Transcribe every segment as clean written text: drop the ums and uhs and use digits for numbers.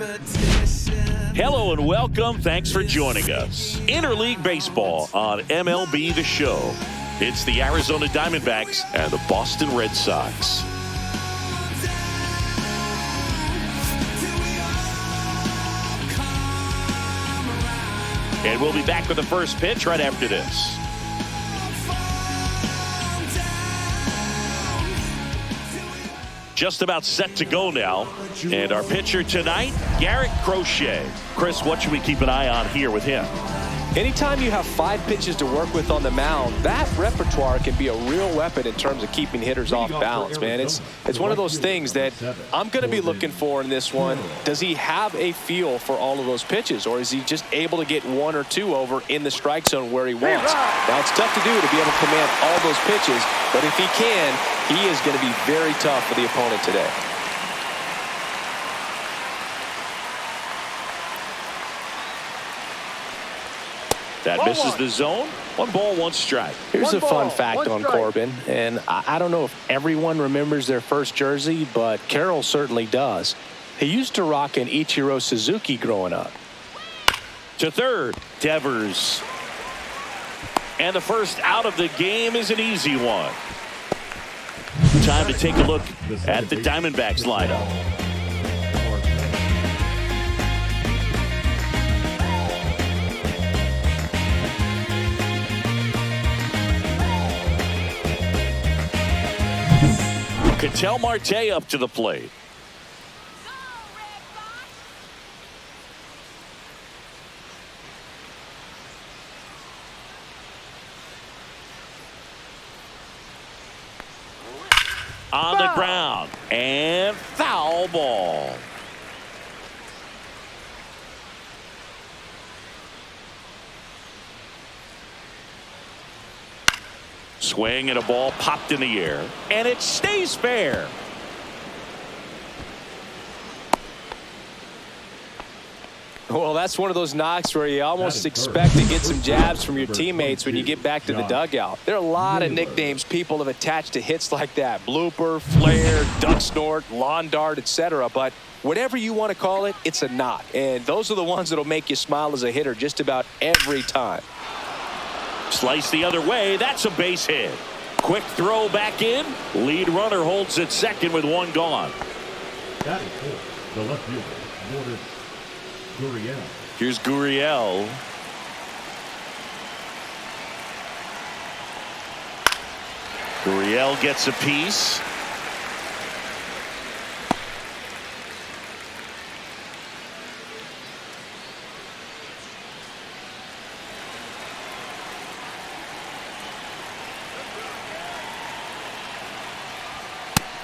Hello and welcome. Thanks for joining us. Interleague Baseball on MLB The Show. It's the Arizona Diamondbacks and the Boston Red Sox. And we'll be back with the first pitch right after this. Just about set to go now. And our pitcher tonight, Garrett Crochet. Chris, what should we keep an eye on here with him? Anytime you have 5 pitches to work with on the mound, that repertoire can be a real weapon in terms of keeping hitters off balance, man. It's one of those things that I'm going to be looking for in this one. Does he have a feel for all of those pitches, or is he just able to get 1 or 2 over in the strike zone where he wants? Now, it's tough to do to be able to command all those pitches, but if he can, he is going to be very tough for the opponent today. That misses the zone. 1 ball, 1 strike. Here's a fun fact on Corbin, and I don't know if everyone remembers their first jersey, but Carroll certainly does. He used to rock an Ichiro Suzuki growing up. To third, Devers. And the first out of the game is an easy one. Time to take a look at the Diamondbacks lineup. Ketel Marte up to the plate. On the ground and foul ball. Swing and a ball popped in the air, and it stays fair. Well, that's one of those knocks where you almost expect to get some jabs from your teammates when you get back to the dugout. There are a lot of nicknames people have attached to hits like that. Blooper, flare, duck snort, lawn dart, etc. But whatever you want to call it, it's a knock. And those are the ones that will make you smile as a hitter just about every time. Slice the other way. That's a base hit. Quick throw back in. Lead runner holds at second with 1 gone. That is cool. The left fielder, Gurriel. Here's Gurriel. Gurriel gets a piece.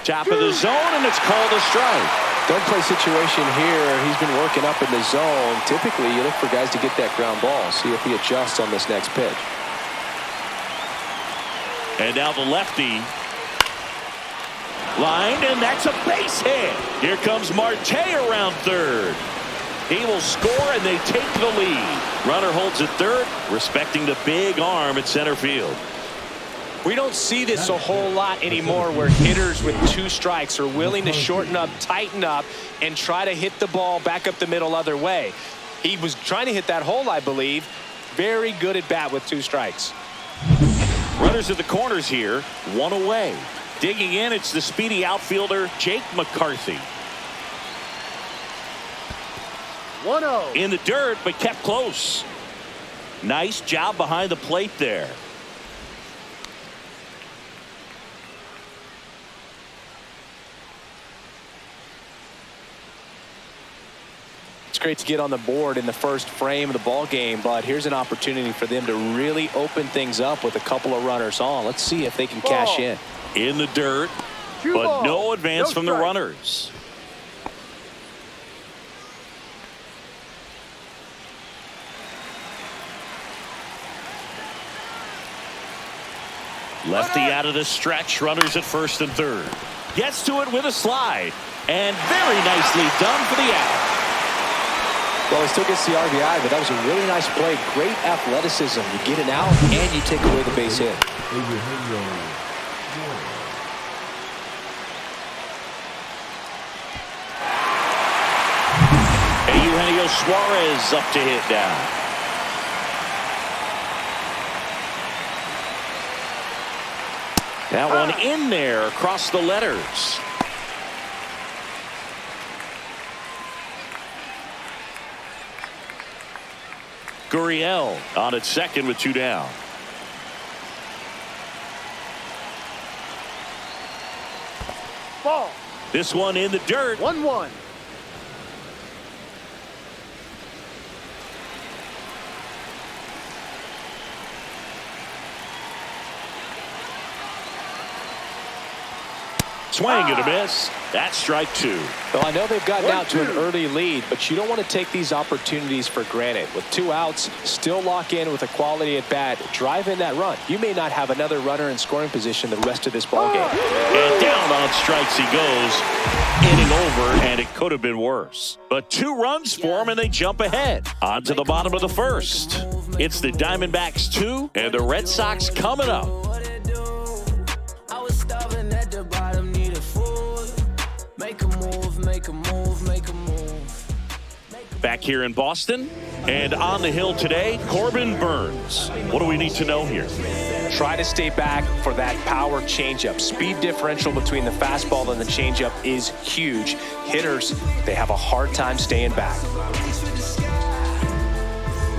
Top of the zone, and it's called a strike. Don't play situation here. He's been working up in the zone. Typically, you look for guys to get that ground ball. See if he adjusts on this next pitch. And now the lefty. Lined, and that's a base hit. Here comes Marte around third. He will score, and they take the lead. Runner holds at third, respecting the big arm at center field. We don't see this a whole lot anymore where hitters with 2 strikes are willing to shorten up, tighten up, and try to hit the ball back up the middle other way. He was trying to hit that hole, I believe. Very good at bat with 2 strikes. Runners at the corners here, 1 away. Digging in, it's the speedy outfielder, Jake McCarthy. 1-0. In the dirt, but kept close. Nice job behind the plate there. It's great to get on the board in the first frame of the ball game, but here's an opportunity for them to really open things up with a couple of runners on. Let's see if they can cash in. In the dirt, but no advance from the runners. Lefty out of the stretch, runners at first and third. Gets to it with a slide, and very nicely done for the out. Well, he still gets the RBI, but that was a really nice play. Great athleticism. You get it out, and you take away the base hit. So Suarez up to hit now. That one in there across the letters. Gurriel on at second with 2 down. Ball. This one in the dirt. 1-1. Swing and a miss. That's strike 2. Well, I know they've gotten out to an early lead, but you don't want to take these opportunities for granted. With 2 outs, still lock in with a quality at bat, drive in that run. You may not have another runner in scoring position the rest of this ball game. And down on strikes he goes. Inning over, and it could have been worse. But 2 runs for him, and they jump ahead. On to the bottom of the first. It's the Diamondbacks 2, and the Red Sox coming up. Back here in Boston, and on the hill today, Corbin Burnes. What do we need to know here? Try to stay back for that power changeup. Speed differential between the fastball and the changeup is huge. Hitters, they have a hard time staying back.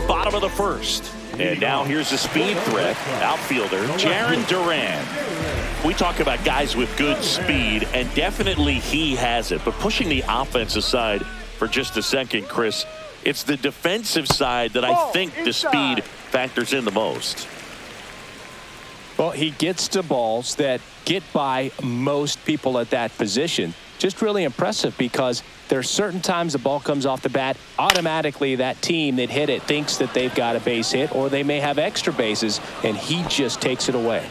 Bottom of the first. And now here's a speed threat, outfielder Jarren Duran. We talk about guys with good speed, and definitely he has it. But pushing the offense aside for just a second, Chris, it's the defensive side that I think the speed factors in the most. Well, he gets to balls that get by most people at that position. Just really impressive, because there are certain times the ball comes off the bat, automatically that team that hit it thinks that they've got a base hit, or they may have extra bases, and he just takes it away.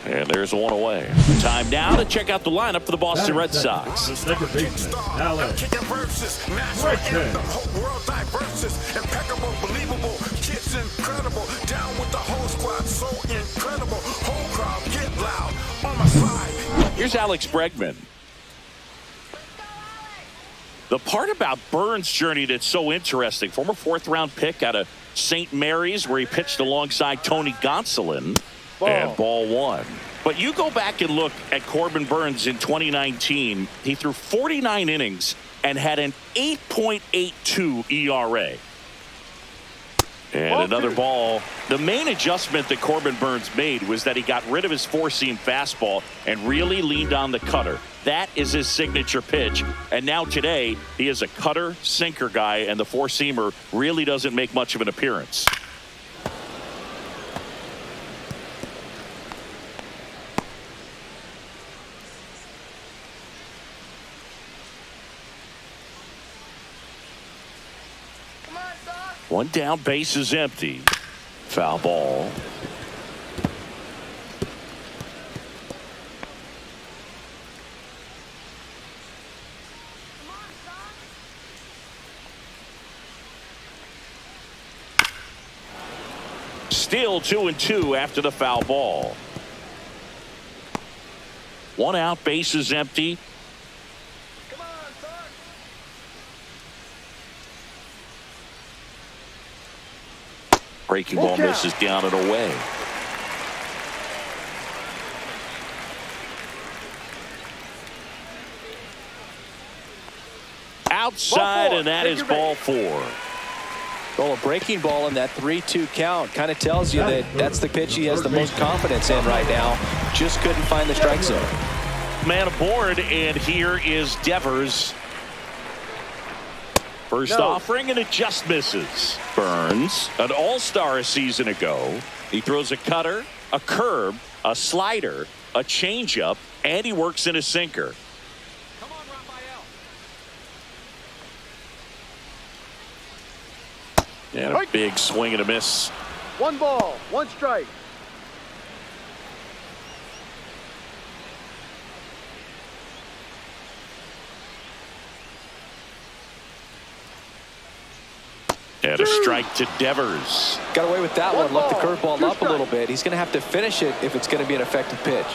And there's one away. Time now to check out the lineup for the Boston Red Sox. The second baseman, Alex. Here's Alex Bregman. The part about Burnes' journey that's so interesting, former 4th-round pick out of St. Mary's, where he pitched alongside Tony Gonsolin. And ball 1. But you go back and look at Corbin Burnes in 2019. He threw 49 innings and had an 8.82 ERA. And another ball. The main adjustment that Corbin Burnes made was that he got rid of his 4-seam fastball and really leaned on the cutter. That is his signature pitch. And now today, he is a cutter, sinker guy, and the 4-seamer really doesn't make much of an appearance. One down, base is empty. Foul ball. Still 2-2 after the foul ball. 1 out, base is empty. Breaking ball misses down and away. Outside, and that is ball 4. Well, a breaking ball in that 3-2 count kind of tells you that that's the pitch he has the most confidence in right now. Just couldn't find the strike zone. Man aboard, and here is Devers. First offering, and it just misses. Burnes, an all-star a season ago. He throws a cutter, a curve, a slider, a changeup, and he works in a sinker. Come on, Raphael. And a big swing and a miss. 1 ball, 1 strike. And a strike to Devers. Got away with that one. Left the curveball up a little bit. He's going to have to finish it if it's going to be an effective pitch.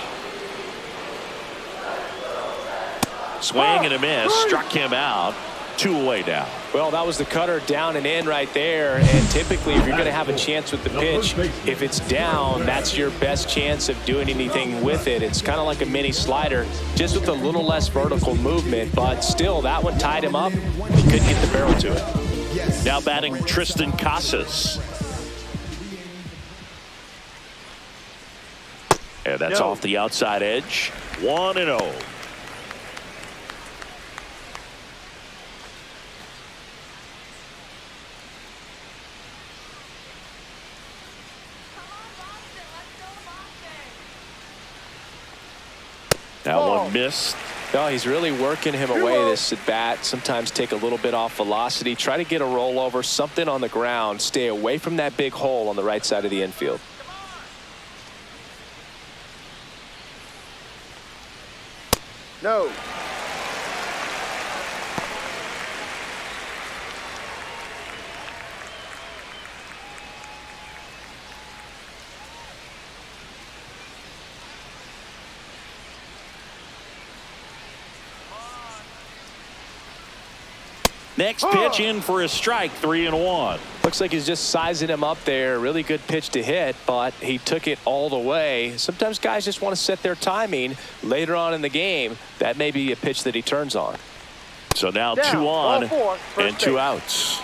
Swing and a miss. Struck him out. 2 away now. Well, that was the cutter down and in right there. And typically, if you're going to have a chance with the pitch, if it's down, that's your best chance of doing anything with it. It's kind of like a mini slider, just with a little less vertical movement. But still, that one tied him up. He couldn't get the barrel to it. Now batting Tristan Casas. And that's off the outside edge. 1-0. That one missed. No, he's really working him away this at bat. Sometimes take a little bit off velocity. Try to get a rollover, something on the ground. Stay away from that big hole on the right side of the infield. No. Next pitch in for a strike, 3-1. Looks like he's just sizing him up there. Really good pitch to hit, but he took it all the way. Sometimes guys just want to set their timing later on in the game. That may be a pitch that he turns on. So now 2 on and 2 outs.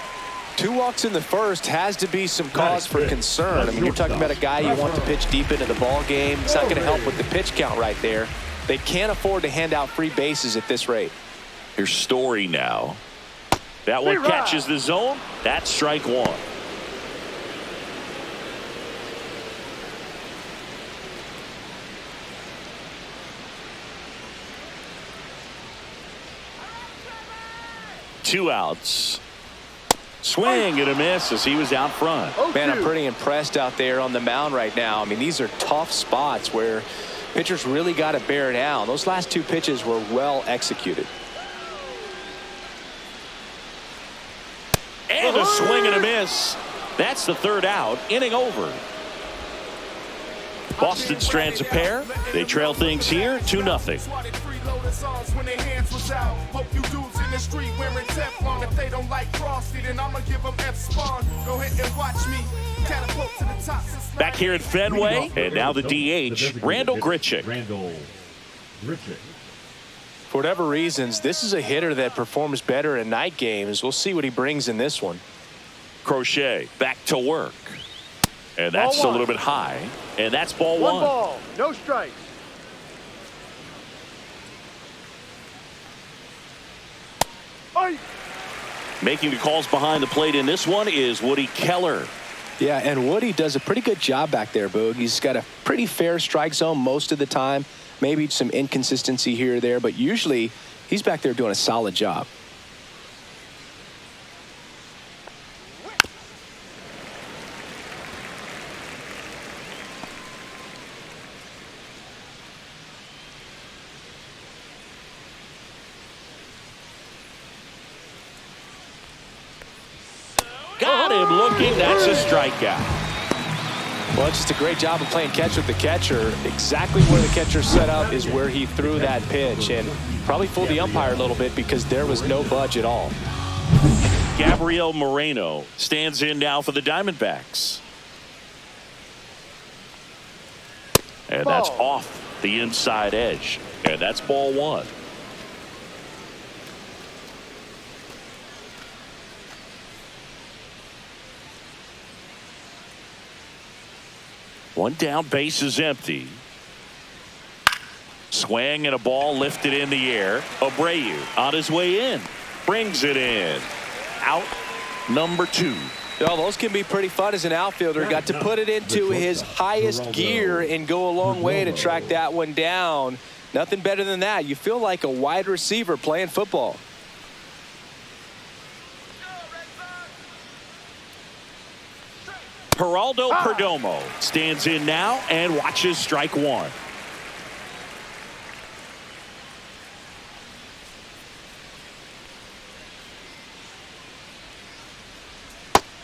2 walks in the first has to be some cause for concern. I mean, you're talking about a guy you want to pitch deep into the ball game. It's not going to help with the pitch count right there. They can't afford to hand out free bases at this rate. Here's Story now. That one catches the zone. That's strike 1. Two outs. Swing and a miss as he was out front. Man, I'm pretty impressed out there on the mound right now. I mean, these are tough spots where pitchers really got to bear down. Those last 2 pitches were well executed. And a swing and a miss. That's the 3rd out. Inning over. Boston strands a pair. They trail things here 2-0. When their hands was out, hope you dudes in the street wearing Teflon. If they don't like Frosty, then I'ma give them F-Spawn. Go ahead and watch me catapult to the top. Back here at Fenway, and now the DH, Randall Grichuk. For whatever reasons, this is a hitter that performs better in night games. We'll see what he brings in this one. Crochet back to work. And that's a little bit high. And that's ball 1. 1 ball, no strikes. Making the calls behind the plate in this one is Woody Keller. Yeah, and Woody does a pretty good job back there, Boog. He's got a pretty fair strike zone most of the time. Maybe some inconsistency here or there, but usually he's back there doing a solid job. Got him looking. That's a strikeout. Well, it's just a great job of playing catch with the catcher. Exactly where the catcher set up is where he threw that pitch, and probably fooled the umpire a little bit because there was no budge at all. Gabriel Moreno stands in now for the Diamondbacks. And that's off the inside edge. And that's ball 1. One down, base is empty. Swing and a ball lifted in the air. Abreu on his way in. Brings it in. Out number 2. Well, those can be pretty fun as an outfielder. Got to put it into his highest gear and go a long way to track that one down. Nothing better than that. You feel like a wide receiver playing football. Geraldo Perdomo stands in now and watches strike 1.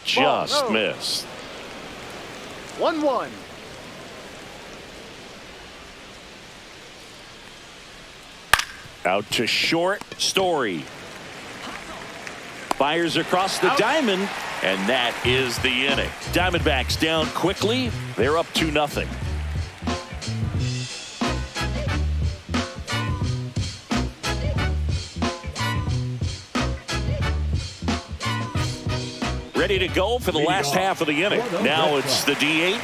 Just missed. 1-1. Out to short, Story. Fires across the diamond, and that is the inning. Diamondbacks down quickly. They're up 2-0. Ready to go for the last half of the inning. Now it's the DH,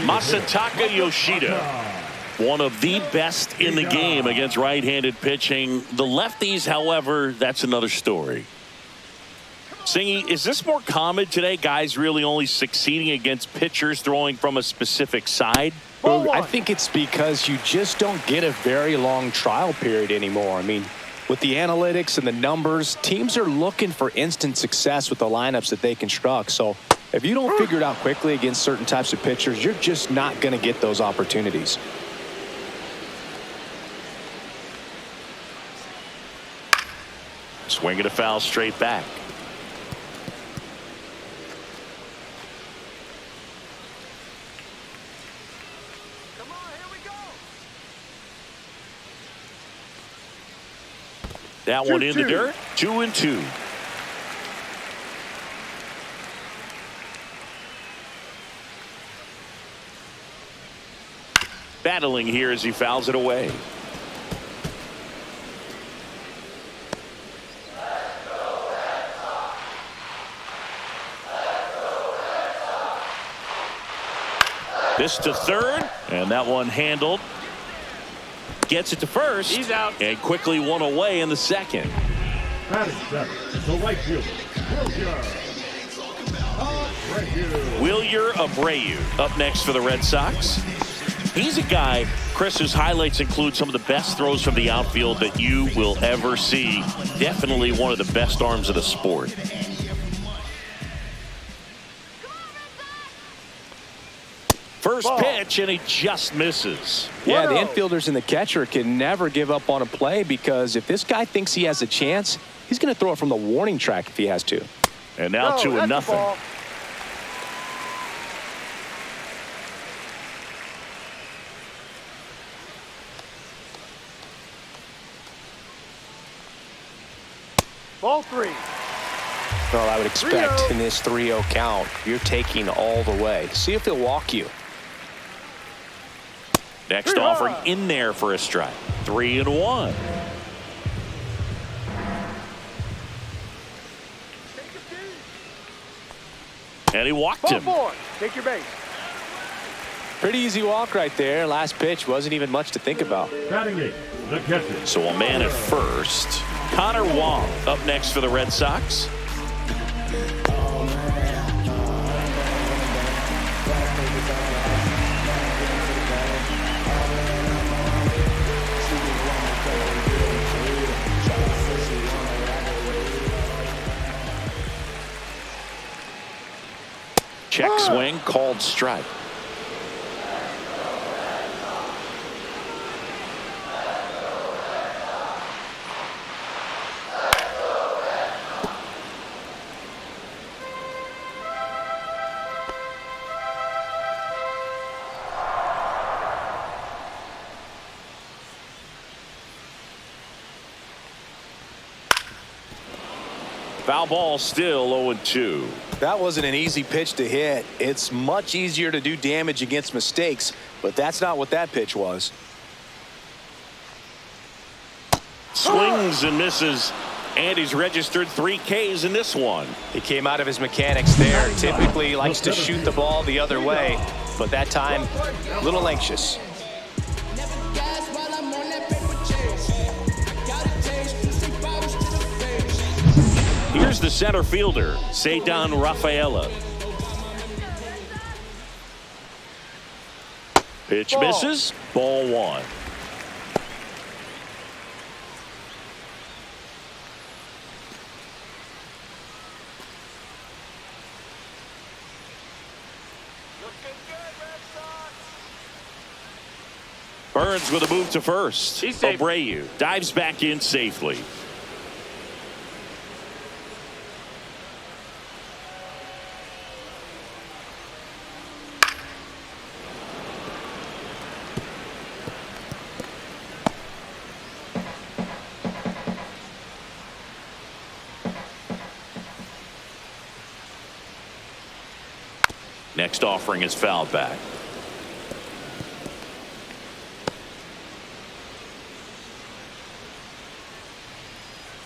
Masataka Yoshida. One of the best in the game against right-handed pitching. The lefties, however, that's another story. Singy, is this more common today? Guys really only succeeding against pitchers throwing from a specific side? Well, I think it's because you just don't get a very long trial period anymore. I mean, with the analytics and the numbers, teams are looking for instant success with the lineups that they construct. So if you don't figure it out quickly against certain types of pitchers, you're just not going to get those opportunities. Swing and a foul straight back. Come on, here we go. That one in the dirt. 2-2. Battling here as he fouls it away. This to third, and that one handled. Gets it to first. He's out. And quickly one away in the second. Batting seven, the right fielder, Wilyer Abreu up next for the Red Sox. He's a guy, Chris, whose highlights include some of the best throws from the outfield that you will ever see. Definitely one of the best arms of the sport. First pitch, and he just misses. Yeah, the infielders and the catcher can never give up on a play, because if this guy thinks he has a chance, he's going to throw it from the warning track if he has to. And now 2-0. Ball 3. Well, I would expect in this 3-0 count, you're taking all the way. See if he'll walk you. Next offering in there for a strike. 3-1. And he walked him. Ball 4. Take your base. Pretty easy walk right there. Last pitch wasn't even much to think about. Batting eight, the catcher. So a man at first. Connor Wong up next for the Red Sox. Check swing, called strike. Foul ball, still 0-2. That wasn't an easy pitch to hit. It's much easier to do damage against mistakes, but that's not what that pitch was. Swings and misses, and he's registered 3 Ks in this one. He came out of his mechanics there. Typically likes to shoot the ball the other way, but that time, a little anxious. Here's the center fielder, Ceddanne Rafaela. Pitch misses, ball 1. Burns with a move to first. Abreu dives back in safely. Next offering is fouled back.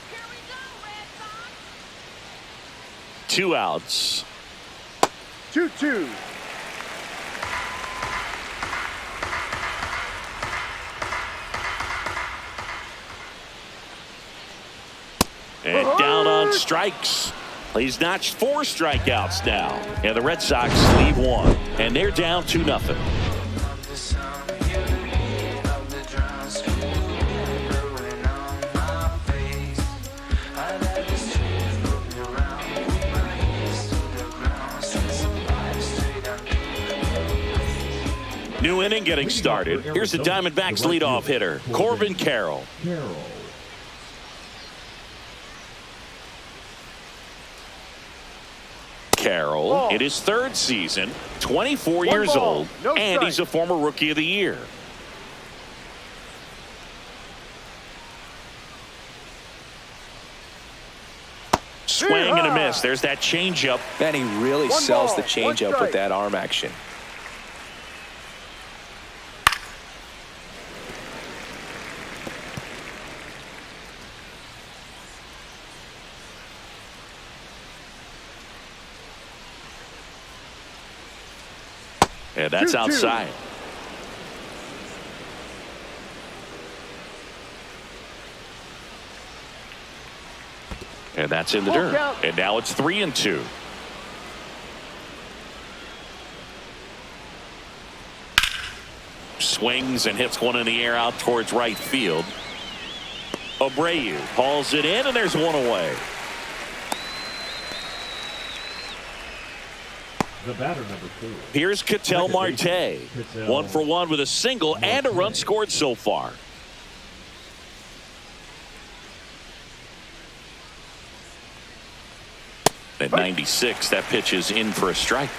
Here we go, Red Sox. 2 outs. 2-2. And down on strikes. He's notched 4 strikeouts now. And the Red Sox leave 1. And they're down 2-0. New inning getting started. Here's the Diamondbacks leadoff hitter, Corbin Carroll. Carroll in his 3rd season, 24 years old, and he's a former Rookie of the Year. Swing and a miss. There's that changeup. Man, he really sells the changeup with that arm action. And that's outside. And that's in the dirt. And now it's 3-2. Swings and hits one in the air out towards right field. Abreu hauls it in, and there's one away. The batter, number 4. Here's Ketel Marte. 1 for 1 with a single and a run scored so far. At 96, that pitch is in for a strike.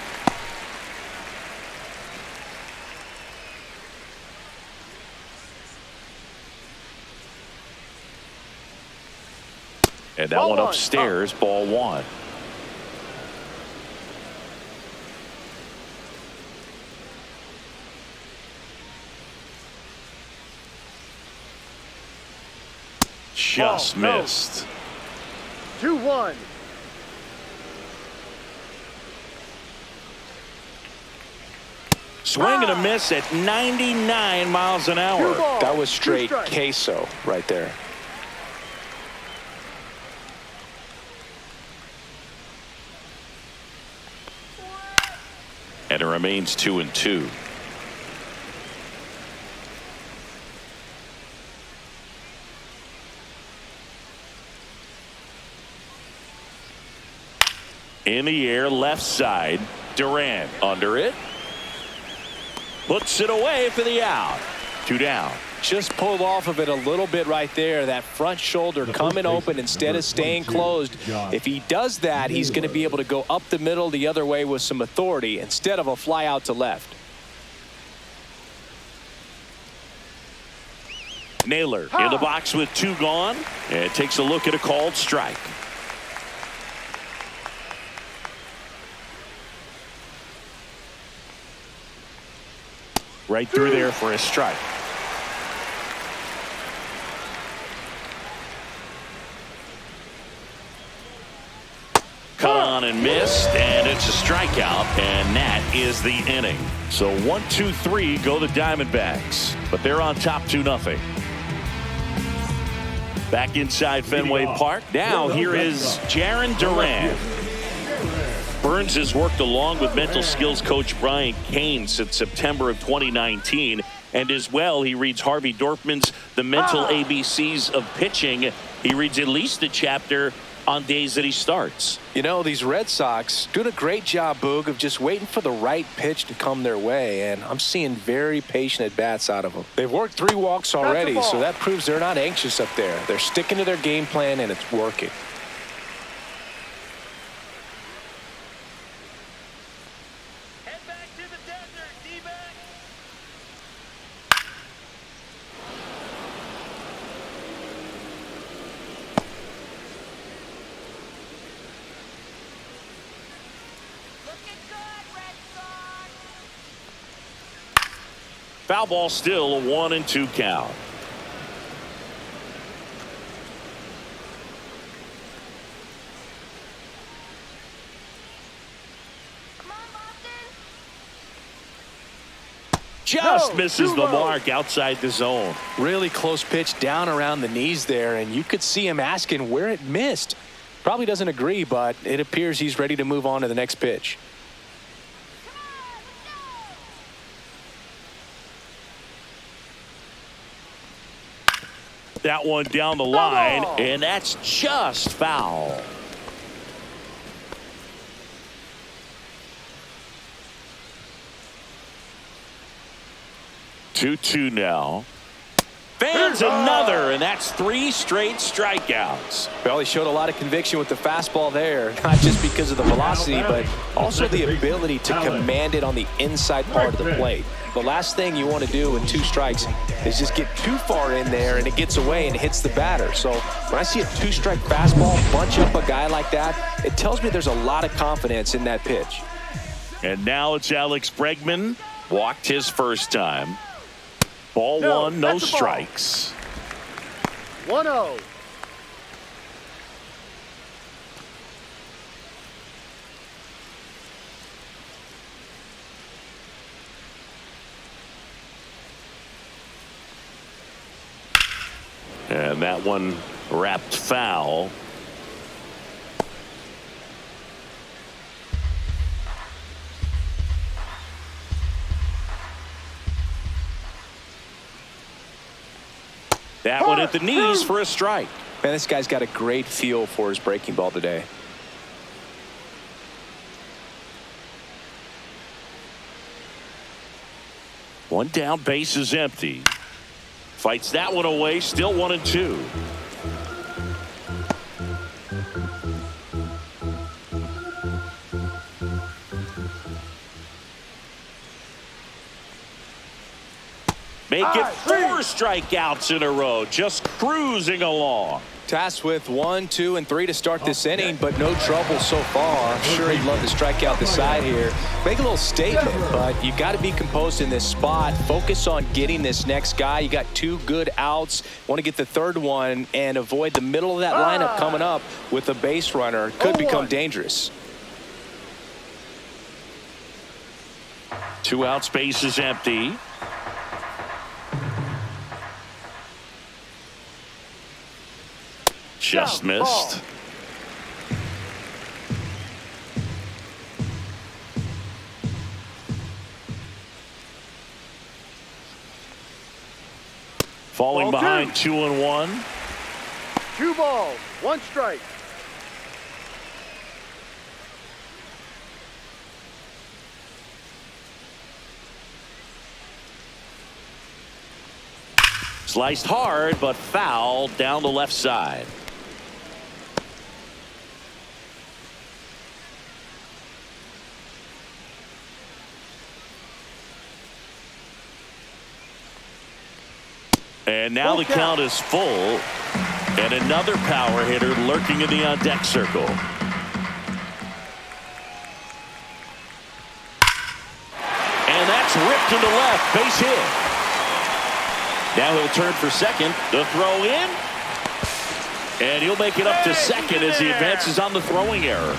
And that one upstairs, ball 1. Just missed. 2-1. Swing and a miss at 99 miles an hour. That was straight queso right there. And it remains 2-2. In the air, left side. Durant under it. Puts it away for the out. 2 down. Just pulled off of it a little bit right there. That front shoulder coming open instead of staying closed. If he does that, he's going to be able to go up the middle the other way with some authority instead of a fly out to left. Naylor in the box with 2 gone. And takes a look at a called strike. Right through there for a strike. Cut on and missed, and it's a strikeout, and that is the inning. So 1-2-3 go the Diamondbacks, but they're on top 2-0. Back inside Fenway Park. Now here is Jarren Duran. Burns has worked along with mental skills coach Brian Cain since September of 2019. And as well, he reads Harvey Dorfman's The Mental ABCs of Pitching. He reads at least a chapter on days that he starts. You know, these Red Sox doing a great job, Boog, of just waiting for the right pitch to come their way. And I'm seeing very patient at-bats out of them. They've worked 3 walks already, so that proves they're not anxious up there. They're sticking to their game plan, and it's working. Foul ball, still a 1-2 count. Just misses the mark outside the zone. Really close pitch down around the knees there, and you could see him asking where it missed. Probably doesn't agree, but it appears he's ready to move on to the next pitch. That one down the line, and that's just foul. Two now. Fans another, and that's 3 straight strikeouts. Well, he showed a lot of conviction with the fastball there, not just because of the velocity, but also the ability to command it on the inside part of the plate. The last thing you want to do with 2 strikes is just get too far in there and it gets away and hits the batter. So when I see a 2-strike fastball bunch up a guy like that, it tells me there's a lot of confidence in that pitch. And now it's Alex Bregman. Walked his first time. Ball 1, no strikes. 1-0. And that one wrapped foul. That one at the knees for a strike. Man, this guy's got a great feel for his breaking ball today. One down, base is empty. Fights that one away, still 1-2. Make it 4 strikeouts in a row, just cruising along. Tasked with 1, 2, and 3 to start this inning, but no trouble so far. I'm sure he'd love to strike out the side here. Make a little statement, but you got to be composed in this spot. Focus on getting this next guy. You got 2 good outs. Want to get the 3rd one and avoid the middle of that lineup coming up with a base runner. Could become dangerous. 2 outs, base is empty. Just missed. Falling behind 2-1. 2 balls, 1 strike. Sliced hard, but foul down the left side. And now the count is full, and another power hitter lurking in the on-deck circle. And that's ripped into left, base hit. Now he'll turn for second, the throw in, and he'll make it up to second as he advances on the throwing error.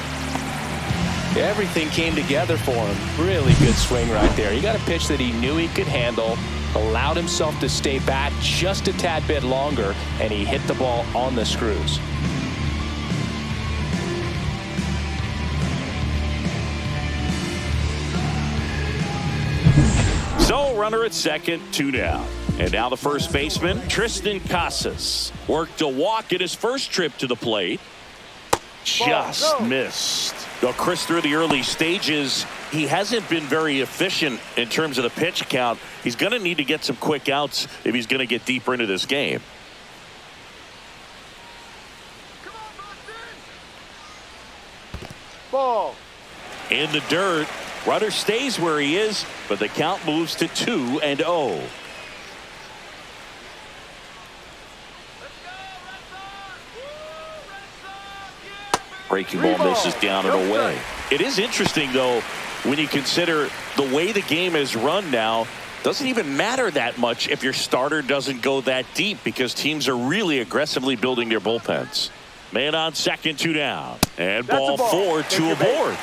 Everything came together for him. Really good swing right there. He got a pitch that he knew he could handle, allowed himself to stay back just a tad bit longer, and he hit the ball on the screws. So runner at second, 2 down. And now the first baseman, Tristan Casas, worked a walk in his first trip to the plate. Just missed. Well, Chris, through the early stages, he hasn't been very efficient in terms of the pitch count. He's going to need to get some quick outs if he's going to get deeper into this game. Ball. In the dirt, runner stays where he is, but the count moves to 2-0. Breaking ball misses down and away. It is interesting, though, when you consider the way the game is run now. Doesn't even matter that much if your starter doesn't go that deep, because teams are really aggressively building their bullpens. Man on second, 2 down. And ball 4, 2 aboard.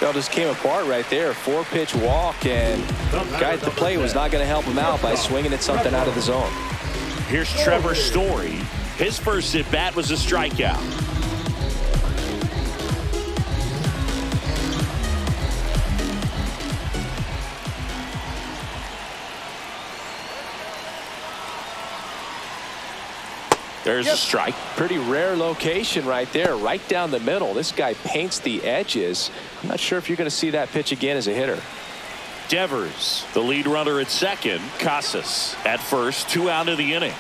Well, just came apart right there. 4-pitch walk, and the guy at the plate was not going to help him out by swinging at something out of the zone. Here's Trevor Story. His first at bat was a strikeout. There's a strike. Pretty rare location right there, right down the middle. This guy paints the edges. I'm not sure if you're going to see that pitch again as a hitter. Devers, the lead runner at second. Casas at first, 2 out of the inning.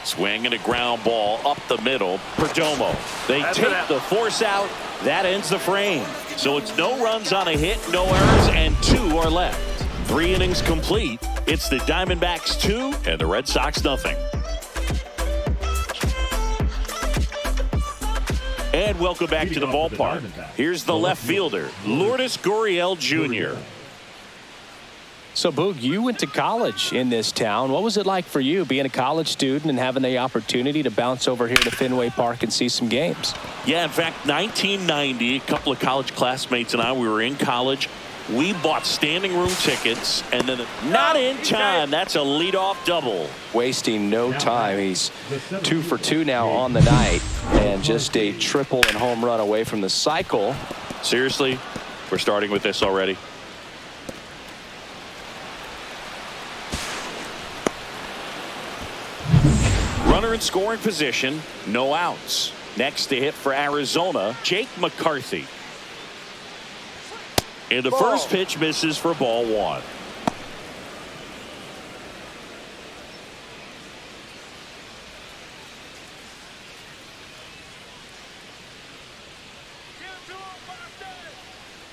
Swing and a ground ball up the middle. Perdomo. They take the force out. That ends the frame. So it's no runs on a hit, no errors, and 2 are left. 3 innings complete. It's the Diamondbacks 2 and the Red Sox nothing. And welcome back to the ballpark. Here's the left fielder, Lourdes Gurriel Jr. So, Boog, you went to college in this town. What was it like for you being a college student and having the opportunity to bounce over here to Fenway Park and see some games? Yeah, in fact, 1990, a couple of college classmates and I, we were in college. We bought standing room tickets, and then not in time. That's a leadoff double. Wasting no time. He's 2 for 2 now on the night, and just a triple and home run away from the cycle. Seriously, we're starting with this already. Runner in scoring position, no outs. Next to hit for Arizona, Jake McCarthy. And the first pitch misses for ball 1.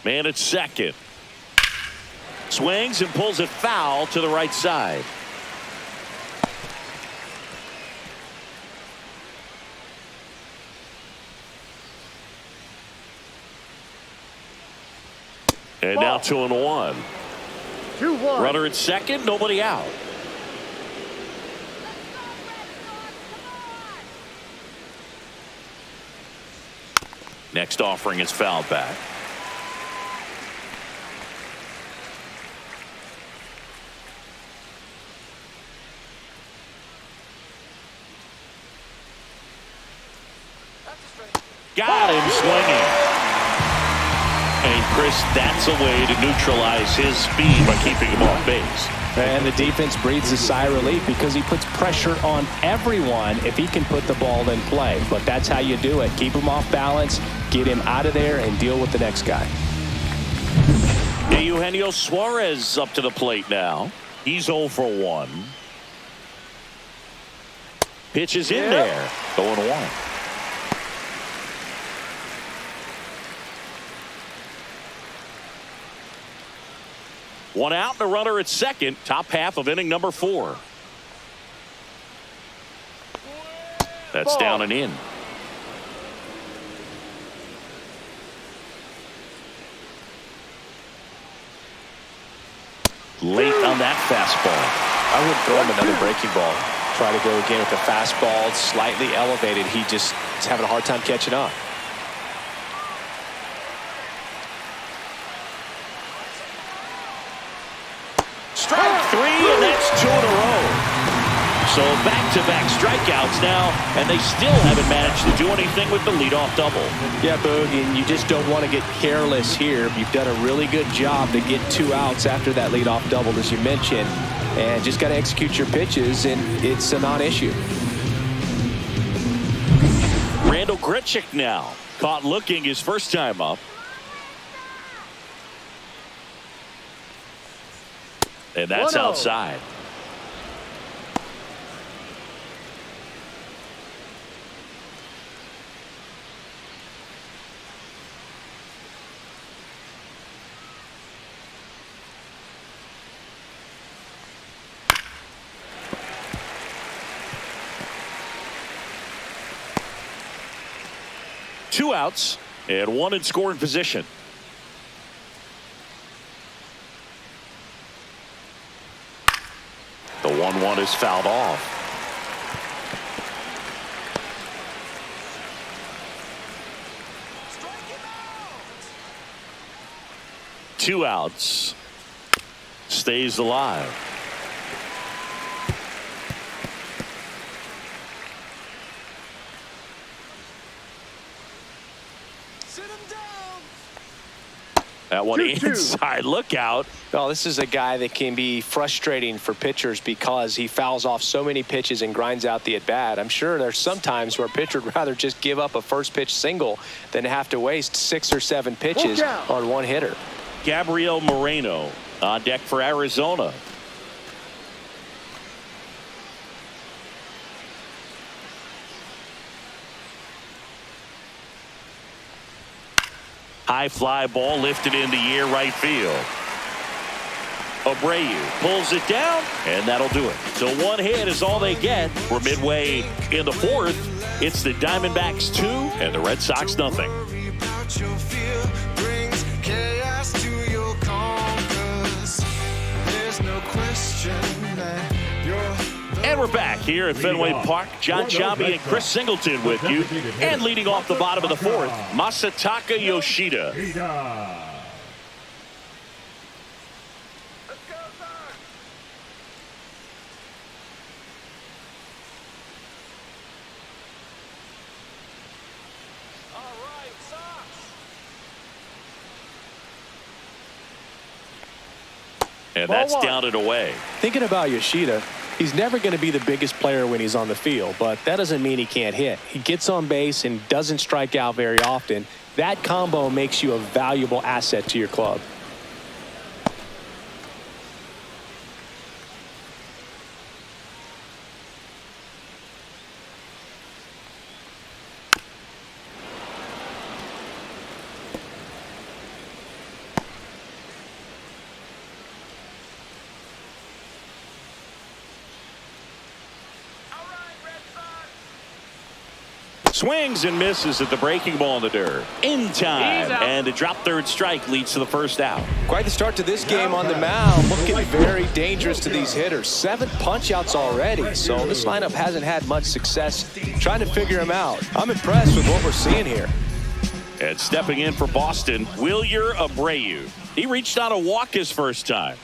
Man at second. Swings and pulls it foul to the right side. And now 2-1. 2-1. Runner at second, nobody out. Next offering is fouled back. Got him swinging. And Chris, that's a way to neutralize his speed by keeping him off base. And the defense breathes a sigh of relief because he puts pressure on everyone if he can put the ball in play. But that's how you do it. Keep him off balance, get him out of there, and deal with the next guy. Eugenio Suarez up to the plate now. He's 0 for 1. Pitch is in there. 0-1. One out and a runner at second. Top half of inning number 4. That's down and in. Late on that fastball. I wouldn't throw him another breaking ball. Try to go again with the fastball, slightly elevated. He just is having a hard time catching up. Strike 3, and that's 2 in a row. So back-to-back strikeouts now, and they still haven't managed to do anything with the leadoff double. Yeah, Boog, and you just don't want to get careless here. You've done a really good job to get 2 outs after that leadoff double, as you mentioned, and just got to execute your pitches, and it's a non-issue. Randall Grichuk now, caught looking his first time up. And that's 1-0. outside. Two outs and 1 in scoring position. one is fouled off. Two outs. Stays alive. That one inside. Look out. Oh, this is a guy that can be frustrating for pitchers because he fouls off so many pitches and grinds out the at-bat. I'm sure there's some times where a pitcher would rather just give up a first pitch single than have to waste 6 or 7 pitches on one hitter. Gabriel Moreno on deck for Arizona. High fly ball lifted in the air right field. Abreu pulls it down, and that'll do it. So one hit is all they get. We're midway in the 4th. It's the Diamondbacks 2 and the Red Sox nothing. And we're back here at Fenway Park. John Sciambi and Chris Singleton with you. And leading off the bottom of the 4th, Masataka Yoshida. And that's down and away. Thinking about Yoshida, he's never going to be the biggest player when he's on the field, but that doesn't mean he can't hit. He gets on base and doesn't strike out very often. That combo makes you a valuable asset to your club. Swings and misses at the breaking ball in the dirt. In time. And a drop third strike leads to the first out. Quite the start to this game on the mound. Looking very dangerous to these hitters. 7 punch-outs already. So this lineup hasn't had much success trying to figure him out. I'm impressed with what we're seeing here. And stepping in for Boston, Wilyer Abreu. He reached on a walk his first time.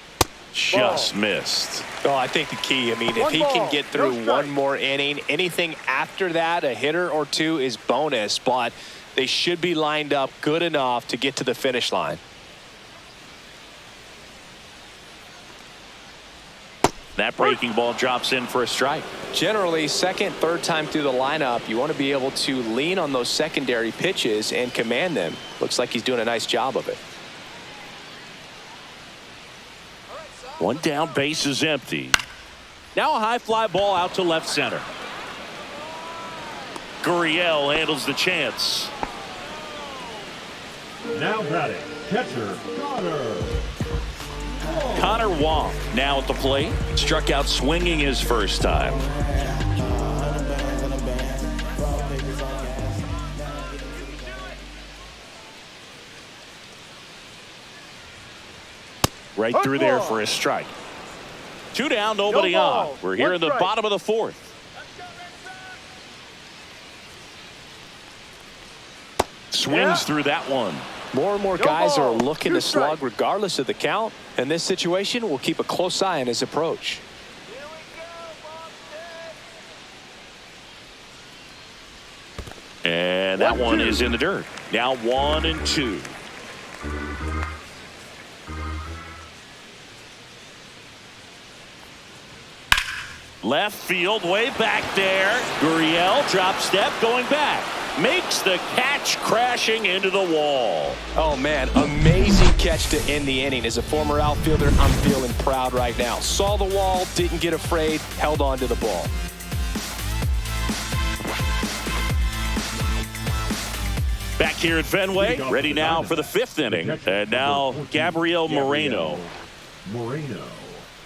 Just missed. Oh, I think the key, if he can get through one more inning, anything after that, a hitter or two is bonus, but they should be lined up good enough to get to the finish line. That breaking ball drops in for a strike. Generally, second, third time through the lineup, you want to be able to lean on those secondary pitches and command them. Looks like he's doing a nice job of it. One down, base is empty. Now a high fly ball out to left center. Gurriel handles the chance. Now batting, catcher Connor Wong now at the plate. Struck out swinging his first time. Right through there for a strike. 2 down, nobody on. We're here in the bottom of the 4th. Swings through that one. More and more guys are looking to slug regardless of the count. In this situation, we'll keep a close eye on his approach. And that one is in the dirt. Now 1-2. Left field, way back there. Gurriel, drop step, going back. Makes the catch, crashing into the wall. Oh, man, amazing catch to end the inning. As a former outfielder, I'm feeling proud right now. Saw the wall, didn't get afraid, held on to the ball. Back here at Fenway, ready now for the 5th inning. And now Gabriel Moreno.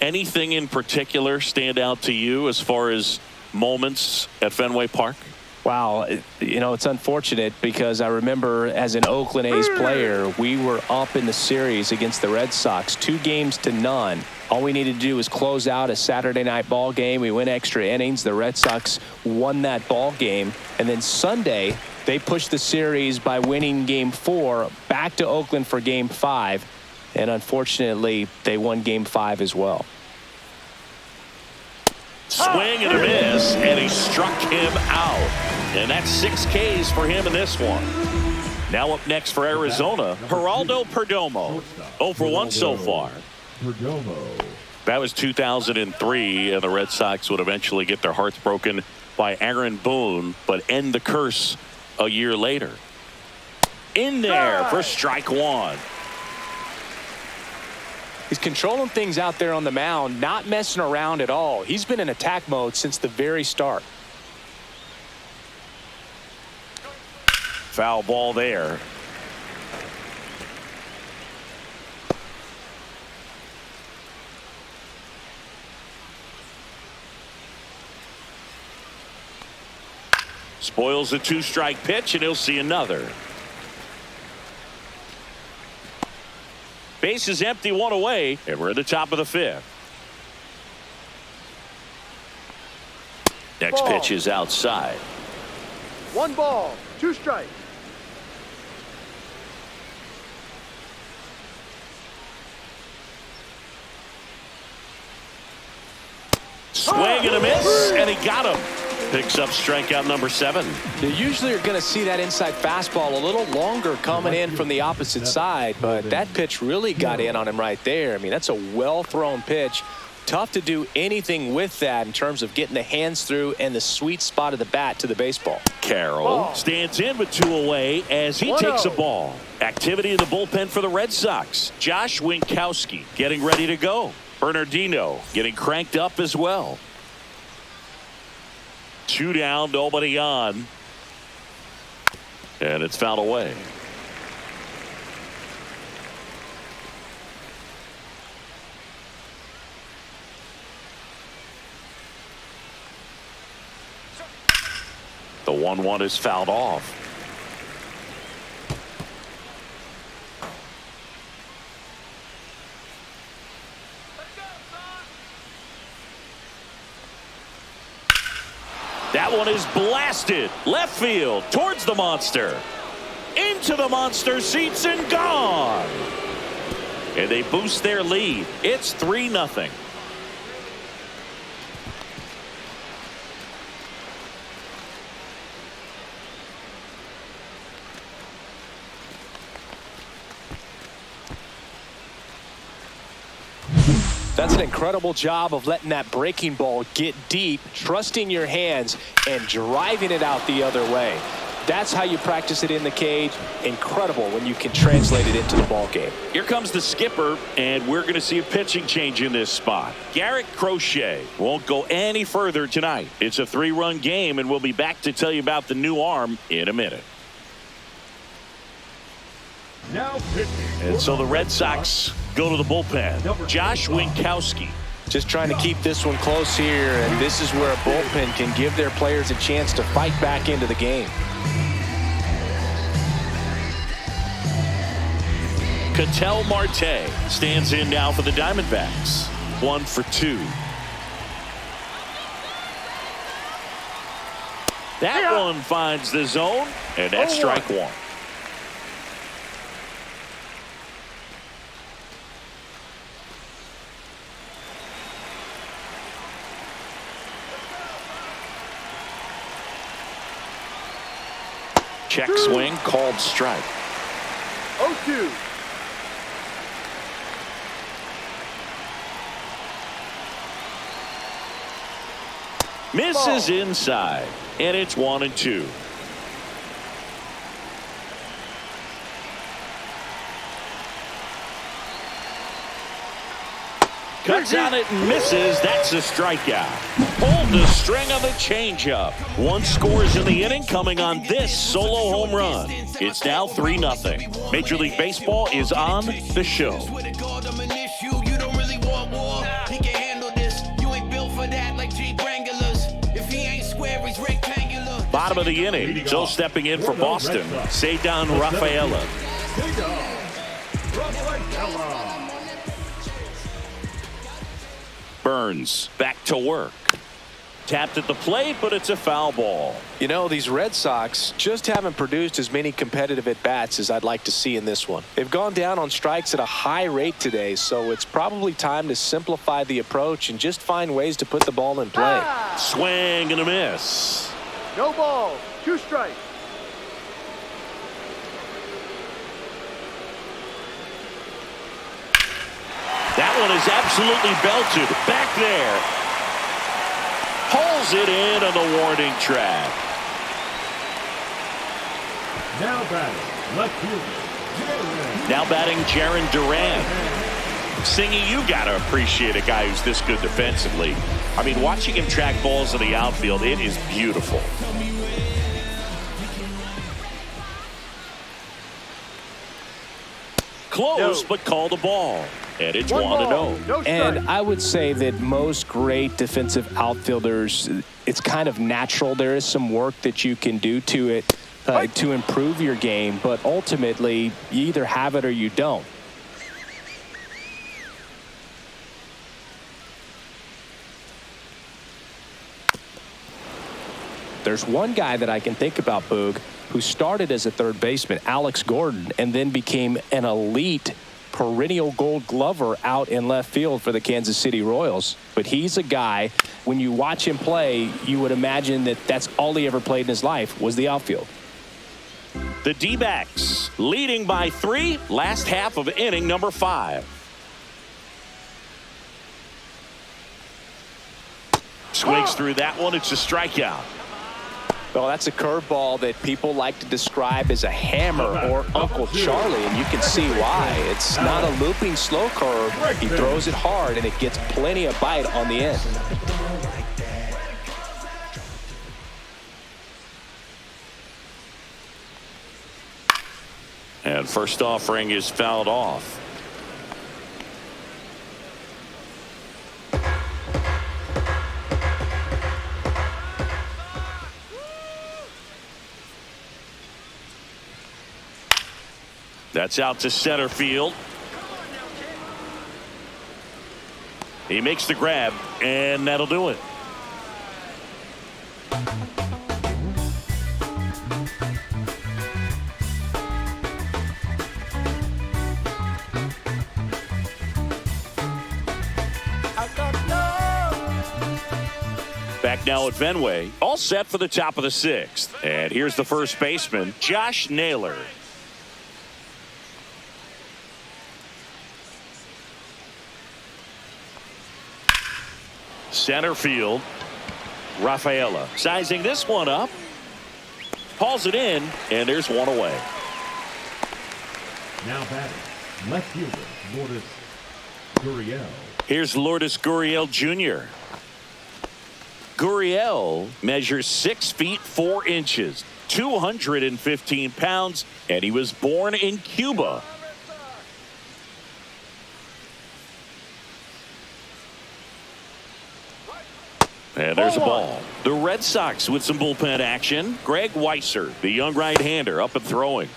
Anything in particular stand out to you as far as moments at Fenway Park? Wow, you know, it's unfortunate because I remember as an Oakland A's player, we were up in the series against the Red Sox 2-0. All we needed to do was close out a Saturday night ball game. We went extra innings. The Red Sox won that ball game. And then Sunday, they pushed the series by winning Game 4 back to Oakland for Game 5. And unfortunately, they won Game 5 as well. Swing and a miss, and he struck him out. And that's 6 Ks for him in this one. Now up next for Arizona, Geraldo Perdomo. 0 for 1 so far. That was 2003, and the Red Sox would eventually get their hearts broken by Aaron Boone, but end the curse a year later. In there for strike 1. He's controlling things out there on the mound, not messing around at all. He's been in attack mode since the very start. Foul ball there. Spoils the 2-strike pitch, and he'll see another. Base is empty, 1 away, and we're at the top of the 5th. Next pitch is outside. 1 ball, 2 strikes. Swing and a miss, and he got him. Picks up strikeout number 7. You usually are going to see that inside fastball a little longer coming in from the opposite side, but that pitch really got in on him right there. I mean, that's a well-thrown pitch. Tough to do anything with that in terms of getting the hands through and the sweet spot of the bat to the baseball. Carroll stands in with 2 away as he takes a ball. Activity in the bullpen for the Red Sox. Josh Winkowski getting ready to go. Bernardino getting cranked up as well. 2 down, nobody on. And it's fouled away. The 1-1 is fouled off. That one is blasted left field towards the monster. Into the monster seats and gone. And they boost their lead. It's 3-0. That's an incredible job of letting that breaking ball get deep, trusting your hands, and driving it out the other way. That's how you practice it in the cage. Incredible when you can translate it into the ball game. Here comes the skipper, and we're going to see a pitching change in this spot. Garrett Crochet won't go any further tonight. It's a 3-run game, and we'll be back to tell you about the new arm in a minute. And so the Red Sox go to the bullpen. Josh Winkowski. Just trying to keep this one close here, and this is where a bullpen can give their players a chance to fight back into the game. Ketel Marte stands in now for the Diamondbacks. 1 for 2. That one finds the zone, and that's strike 1. Check swing, called strike. 0-2. Misses inside, and it's 1-2. Cuts on it and misses. That's a strikeout. Pulled the string on the changeup. 1 scores in the inning, coming on this solo home run. It's now 3-0. Major League Baseball is on the show. bottom of the inning. So stepping in for Boston, Cedar Rafaela. Burns back to work. Tapped at the plate, but it's a foul ball. You know, these Red Sox just haven't produced as many competitive at-bats as I'd like to see in this one. They've gone down on strikes at a high rate today, so it's probably time to simplify the approach and just find ways to put the ball in play. Swing and a miss. No ball. 2 strikes. That one is absolutely belted. Back there. Pulls it in on the warning track. Now batting, left fielder. Now batting Jaron Duran. Singy, you got to appreciate a guy who's this good defensively. I mean, watching him track balls in the outfield, it is beautiful. Close, but called a ball. And it's 1-0. No strike. And I would say that most great defensive outfielders, it's kind of natural. There is some work that you can do to it to improve your game, but ultimately you either have it or you don't. There's one guy that I can think about, Boog, who started as a third baseman, Alex Gordon, and then became an elite perennial Gold Glover out in left field for the Kansas City Royals. But he's a guy, when you watch him play, you would imagine that that's all he ever played in his life was the outfield. The D-backs leading by 3, last half of inning number 5. Swings through that one. It's a strikeout. Well, that's a curveball that people like to describe as a hammer or Uncle Charlie, and you can see why. It's not a looping slow curve. He throws it hard, and it gets plenty of bite on the end. And first offering is fouled off. That's out to center field. He makes the grab, and that'll do it. Back now at Fenway, all set for the top of the 6th. And here's the first baseman, Josh Naylor. Center field, Rafaela sizing this one up, hauls it in, and there's one away. Now batting, left fielder, Lourdes Gurriel. Here's Lourdes Gurriel Jr. Gurriel measures 6 feet 4 inches, 215 pounds, and he was born in Cuba. And there's a ball. The Red Sox with some bullpen action. Greg Weisser, the young right-hander, up and throwing.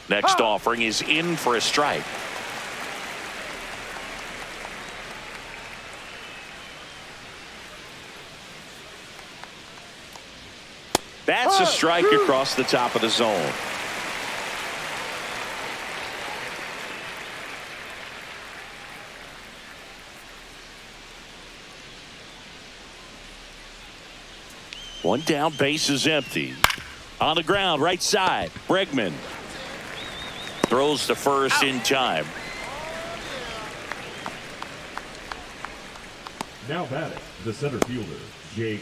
Next offering is in for a strike. That's a strike across the top of the zone. One down, base is empty. On the ground, right side, Bregman throws to first in time. Now batting, the center fielder, Jake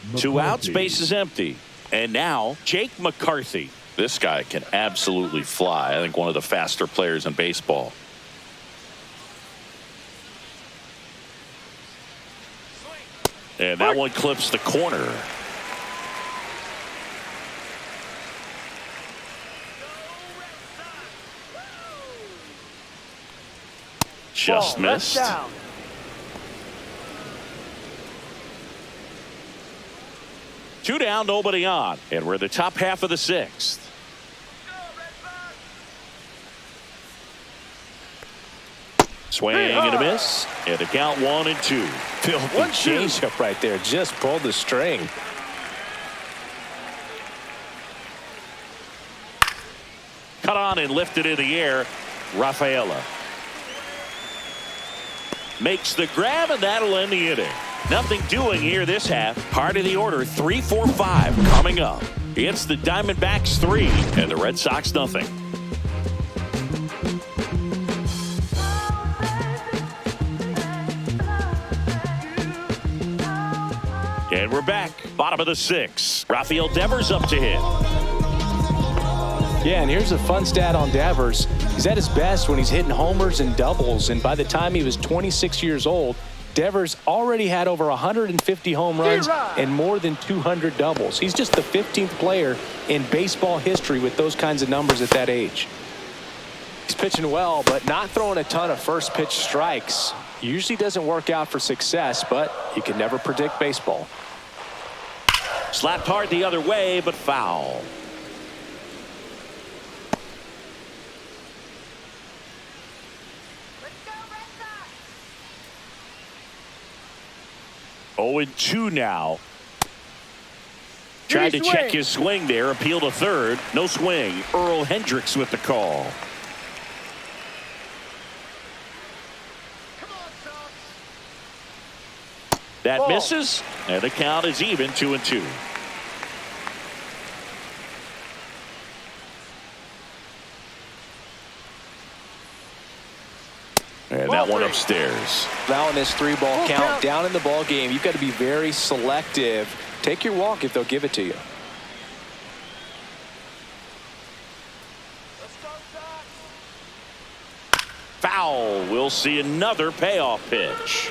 McCarthy. 2 outs, base is empty. And now Jake McCarthy. This guy can absolutely fly. I think one of the faster players in baseball. And that one clips the corner. Just Ball, left missed. down. Two down, nobody on. And we're in the top half of the sixth. Swing and a miss. And the count 1-2. Filthy changeup right there. Just pulled the string. Cut on and lifted in the air. Rafaela makes the grab, and that'll end the inning. Nothing doing here this half. Part of the order, 3-4-5 coming up. It's the Diamondbacks 3 and the Red Sox nothing. And we're back. Bottom of the sixth. Rafael Devers up to hit. Yeah, and here's a fun stat on Devers. He's at his best when he's hitting homers and doubles, and by the time he was 26 years old, Devers already had over 150 home runs and more than 200 doubles. He's just the 15th player in baseball history with those kinds of numbers at that age. He's pitching well, but not throwing a ton of first pitch strikes. Usually doesn't work out for success, but you can never predict baseball. Slapped hard the other way, but foul. Let's go, Red Sox. 0-2 now. Tried to check his swing there. Appeal to third. No swing. Earl Hendricks with the call. That Ball. misses, and the count is even 2-2. And that one upstairs. Allowing this 3-ball count down in the ball game, you've got to be very selective. Take your walk if they'll give it to you. Foul. We'll see another payoff pitch.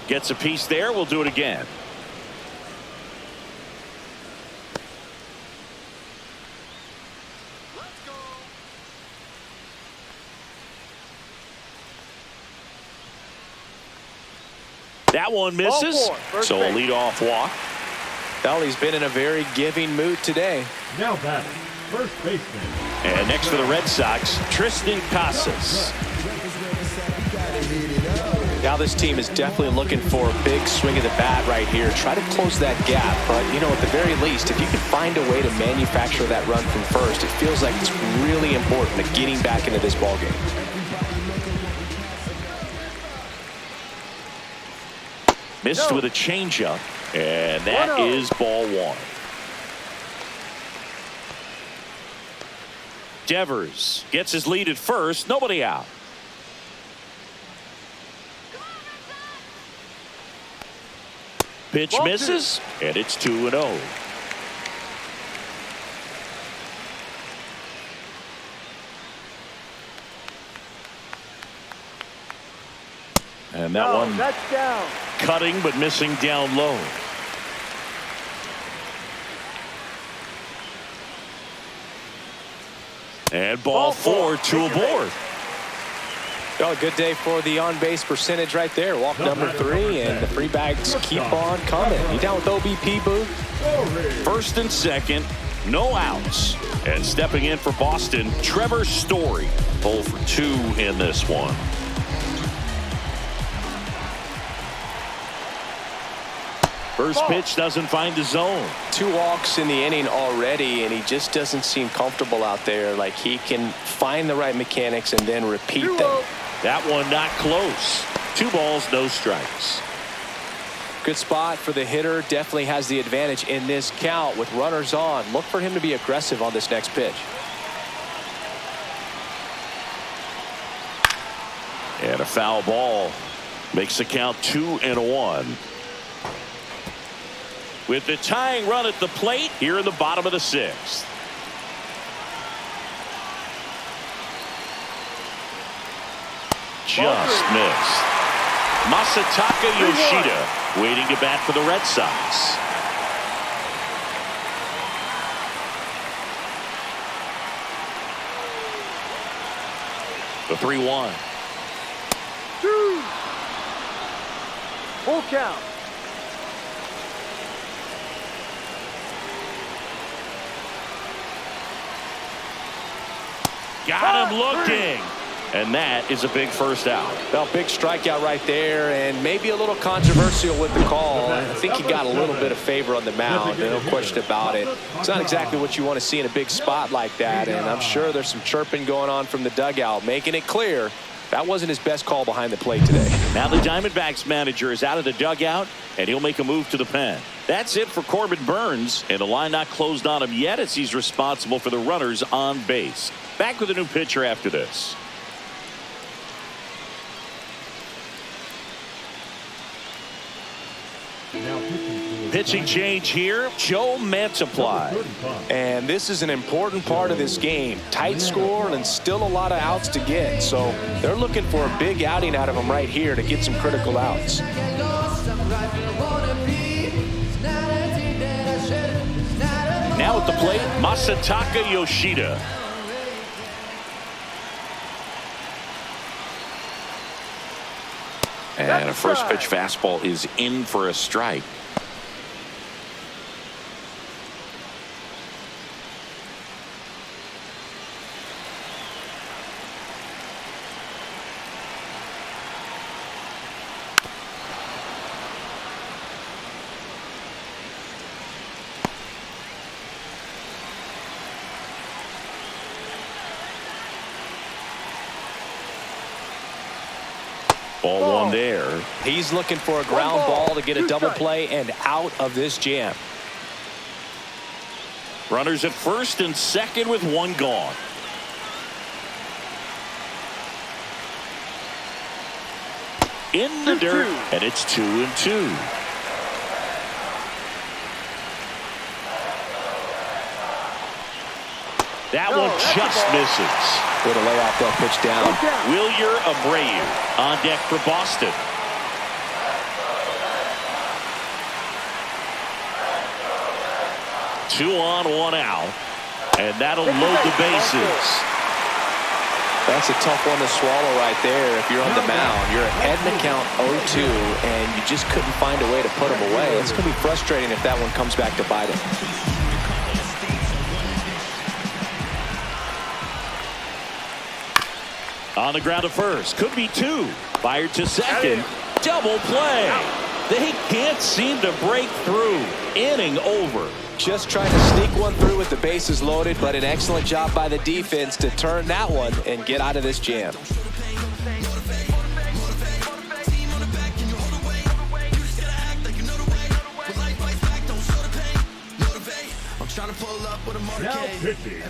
Gets a piece there. We'll do it again. That one misses. So a leadoff walk. Well, he's been in a very giving mood today. Now batting, first baseman. And next for the Red Sox, Tristan Casas. Now this team is definitely looking for a big swing of the bat right here. Try to close that gap. But, you know, at the very least, if you can find a way to manufacture that run from first, it feels like it's really important to getting back into this ballgame. Missed with a changeup, and that is ball one. Devers gets his lead at first. Nobody out. Pitch misses, and it's 2-0. And that one That's down. cutting but missing down low. And ball four, two aboard. Oh, good day for the on-base percentage right there. Walk number 3, and the free bags keep on coming. You down with OBP, Boo? First and second, no outs. And stepping in for Boston, Trevor Story. 0 for 2 in this one. First pitch doesn't find the zone. 2 walks in the inning already, and he just doesn't seem comfortable out there. Like he can find the right mechanics and then repeat them. That one not close. 2 balls, no strikes. Good spot for the hitter. Definitely has the advantage in this count with runners on. Look for him to be aggressive on this next pitch. And a foul ball makes the count 2-1. With the tying run at the plate here in the bottom of the 6th. Just missed. Masataka Yoshida waiting to bat for the Red Sox. The 3-1. 2. Full count. Got him looking. And that is a big first out. Well, big strikeout right there, and maybe a little controversial with the call. I think he got a little bit of favor on the mound, no question about it. It's not exactly what you want to see in a big spot like that, and I'm sure there's some chirping going on from the dugout, making it clear that wasn't his best call behind the plate today. Now the Diamondbacks manager is out of the dugout, and he'll make a move to the pen. That's it for Corbin Burns, and the line not closed on him yet as he's responsible for the runners on base. Back with a new pitcher after this. Pitching change here, Joe Mantiply. And this is an important part of this game. Tight score and still a lot of outs to get. So they're looking for a big outing out of him right here to get some critical outs. Now at the plate, Masataka Yoshida. And a first pitch fastball is in for a strike. Ball one there. He's looking for a ground ball to get a double play and out of this jam. Runners at first and second with one gone. In the dirt, and it's 2-2. That one just misses. Way to lay off that pitch down. Wilyer Abreu on deck for Boston. Two on, one out. And that'll load the bases. That's a tough one to swallow right there if you're on the mound. You're ahead in the count 0-2, and you just couldn't find a way to put them away. It's going to be frustrating if that one comes back to bite him. On the ground to first. Could be two. Fired to second. Double play. They can't seem to break through. Inning over. Just trying to sneak one through with the bases loaded, but an excellent job by the defense to turn that one and get out of this jam.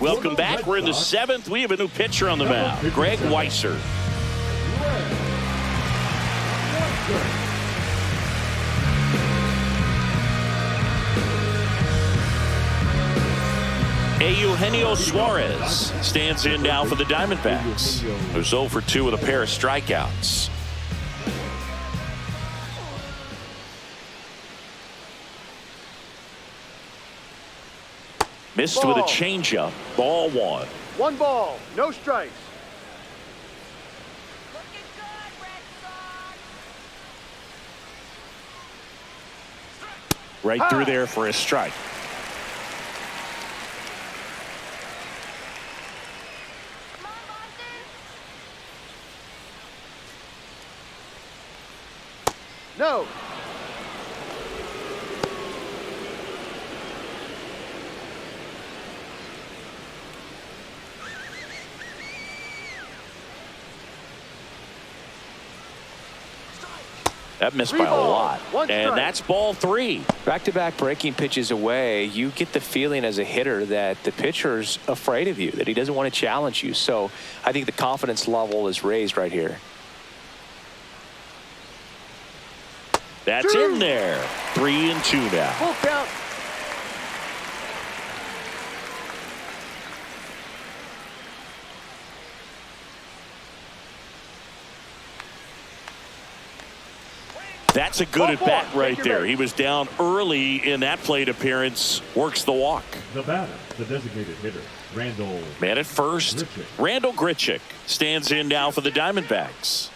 Welcome back. We're in the seventh. We have a new pitcher on the mound, Greg Weisser. Eugenio Suarez stands in now for the Diamondbacks, who's 0 for 2 with a pair of strikeouts. Missed with a changeup. Ball one. 1 ball, no strikes. Looking good, Red Sox. Right through there for a strike. Come on, Boston. No. That missed by a lot. And that's ball 3. Back-to-back breaking pitches away, you get the feeling as a hitter that the pitcher's afraid of you, that he doesn't want to challenge you. So I think the confidence level is raised right here. That's in there. 3-2 now. Full count. That's a good at bat right there. He was down early in that plate appearance. Works the walk. The batter, the designated hitter, Randall. Man at first, Randall Grichuk stands in now for the Diamondbacks.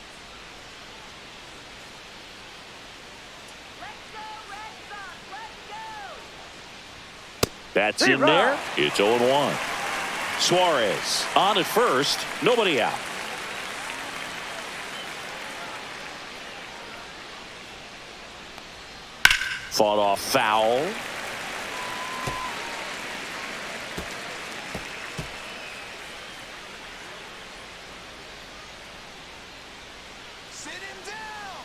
Let's go, Red Sox. Let's go. Bats in there. It's 0-1. Suarez on at first. Nobody out. Fought off foul. Sit him down.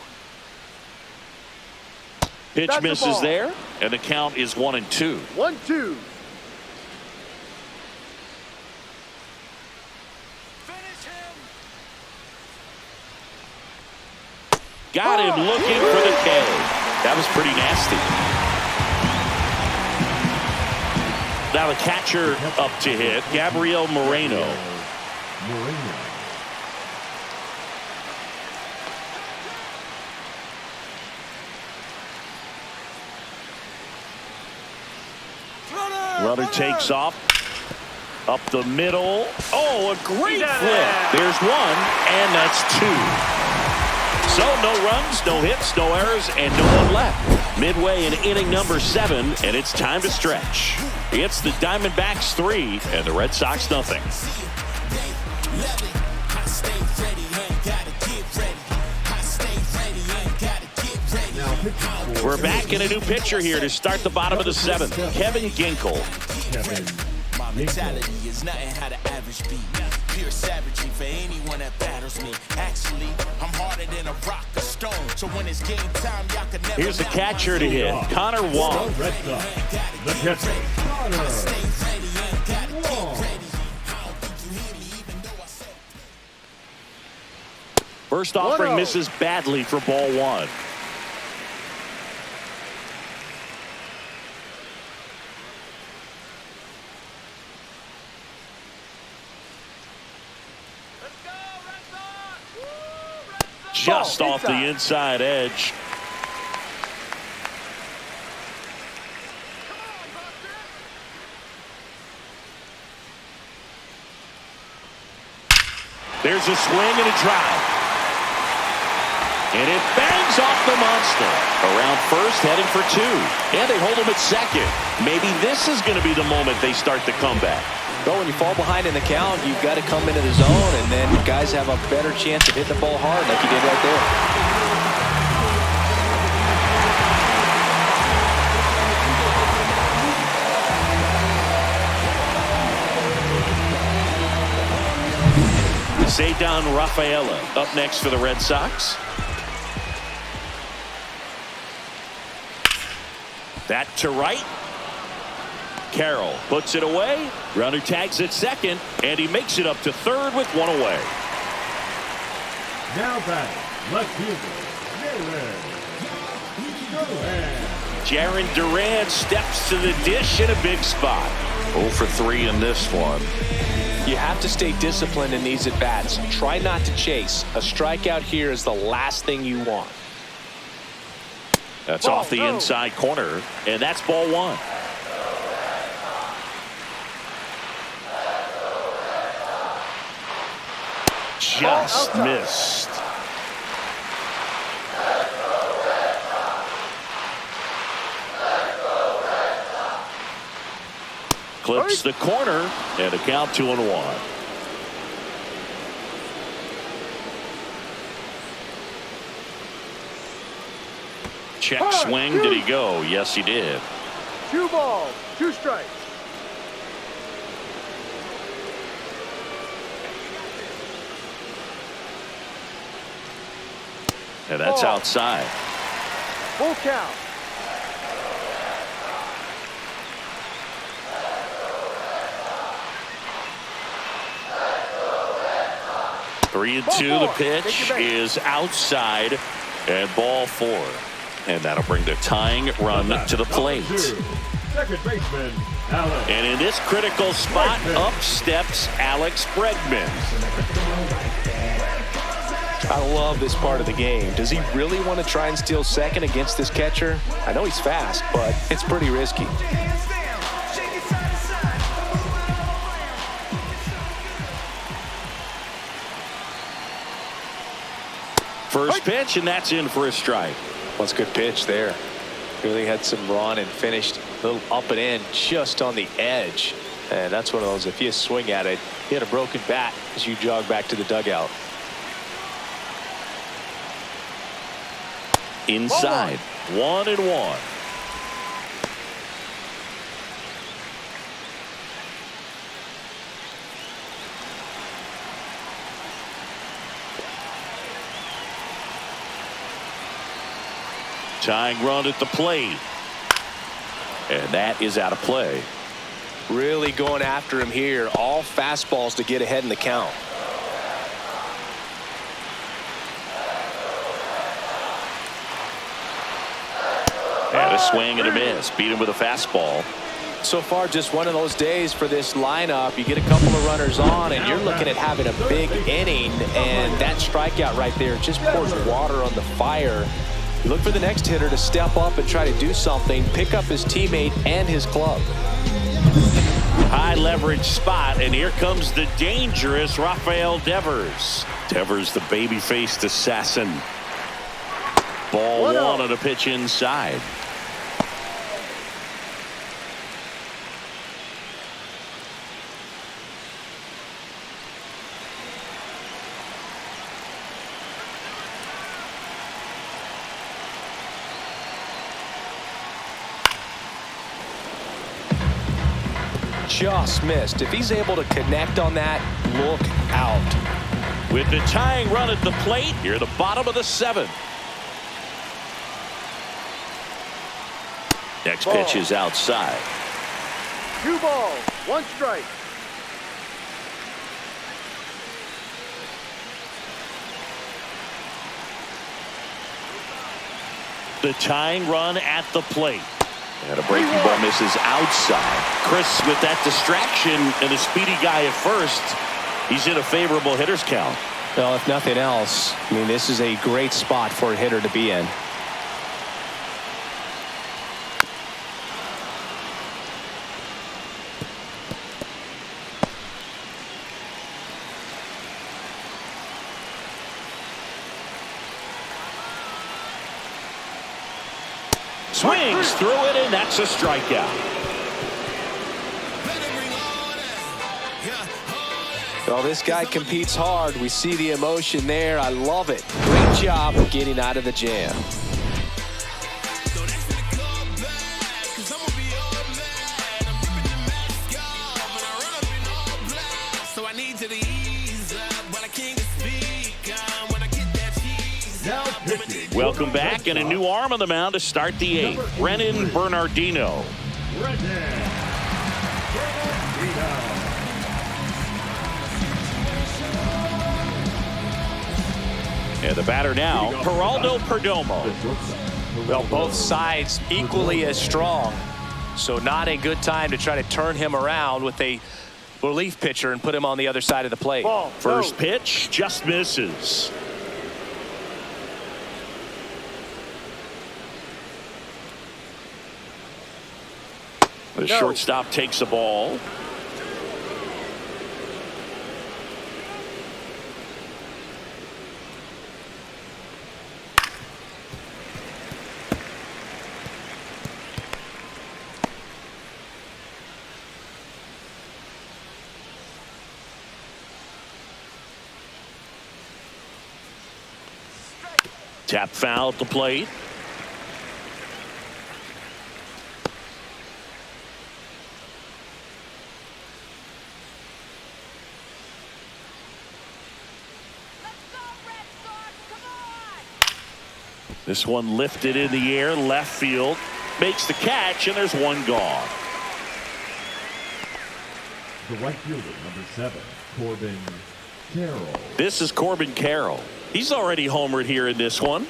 Pitch That's the misses ball. there, and the count is 1-2. 1-2. Finish him. Got him looking for the K. That was pretty nasty. Now the catcher up to hit, Gabriel Moreno. Moreno. Runner takes off. Up the middle. Oh, a great flip. There's one, and that's two. So no runs, no hits, no errors, and no one left. Midway in inning number 7, and it's time to stretch. It's the Diamondbacks 3 and the Red Sox nothing. We're back in a new pitcher here to start the bottom of the 7th. Kevin Ginkel. My mentality is nothing how the average be. Pure savagery for anyone that battles me. Actually, I'm harder than a rock or stone. So when it's game time, y'all can never. Here's the catcher to hit, Connor Wong. Red Sox. The catcher, Connor Wong. First offering 1-0. misses badly for ball 1. Let's go, Red Sox. Woo, Red Sox. Just Ball off the inside. inside edge. Come on, Buster. There's a swing and a drive. And it bangs off the monster. Around first, heading for 2. And they hold him at second. Maybe this is going to be the moment they start the comeback. But when you fall behind in the count, you've got to come into the zone, and then guys have a better chance of hitting the ball hard like he did right there. Cedar Rafaela up next for the Red Sox. That to right. Carroll puts it away. Runner tags at second, and he makes it up to third with 1 away. Now batting, left fielder, Jaron Jaron Duran steps to the dish in a big spot. 0 for 3 in this one. You have to stay disciplined in these at-bats. Try not to chase. A strikeout here is the last thing you want. That's off the inside corner, and that's ball 1. Just missed. Clips the corner, and a count 2-1. Check swing. Did he go? Yes, he did. 2 balls, 2 strikes. And that's Ball. outside. Full count. Three and Ball 2. The 4. pitch Take your base. is outside, and ball 4. And that'll bring the tying run to the plate. Second baseman, Alex. And in this critical spot, Bregman. up steps Alex Bregman. I love this part of the game. Does he really want to try and steal second against this catcher? I know he's fast, but it's pretty risky. First pitch, and that's in for a strike. That's a good pitch there. Really had some run and finished a little up and in just on the edge. And that's one of those, if you swing at it, you had a broken bat as you jog back to the dugout. Inside, 1-1. Tying run at the plate. And that is out of play. Really going after him here. All fastballs to get ahead in the count. And a swing and a miss. Beat him with a fastball. So far, just one of those days for this lineup. You get a couple of runners on, and you're looking at having a big inning. And that strikeout right there just pours water on the fire. You look for the next hitter to step up and try to do something, pick up his teammate and his club. High leverage spot, and here comes the dangerous Rafael Devers. Devers, the baby-faced assassin. Ball one on a pitch inside. Just missed. If he's able to connect on that, look out. With the tying run at the plate, here at the bottom of the 7th. Next pitch is outside. 2 balls, 1 strike. The tying run at the plate. And a breaking ball misses outside. Chris, with that distraction and a speedy guy at first, he's in a favorable hitter's count. Well, if nothing else, I mean, this is a great spot for a hitter to be in. Swings through it, and that's a strikeout. Well, this guy competes hard. We see the emotion there. I love it. Great job of getting out of the jam. Welcome back, and a new arm on the mound to start the 8th. Brennan Bernardino. And the batter now, Geraldo Perdomo. Well, both sides equally as strong. So not a good time to try to turn him around with a relief pitcher and put him on the other side of the plate. First pitch just misses. The shortstop takes the ball. Tap foul at the plate. This one lifted in the air, left field, makes the catch, and there's one gone. The right fielder, number 7, Corbin Carroll. This is Corbin Carroll. He's already homered here in this one.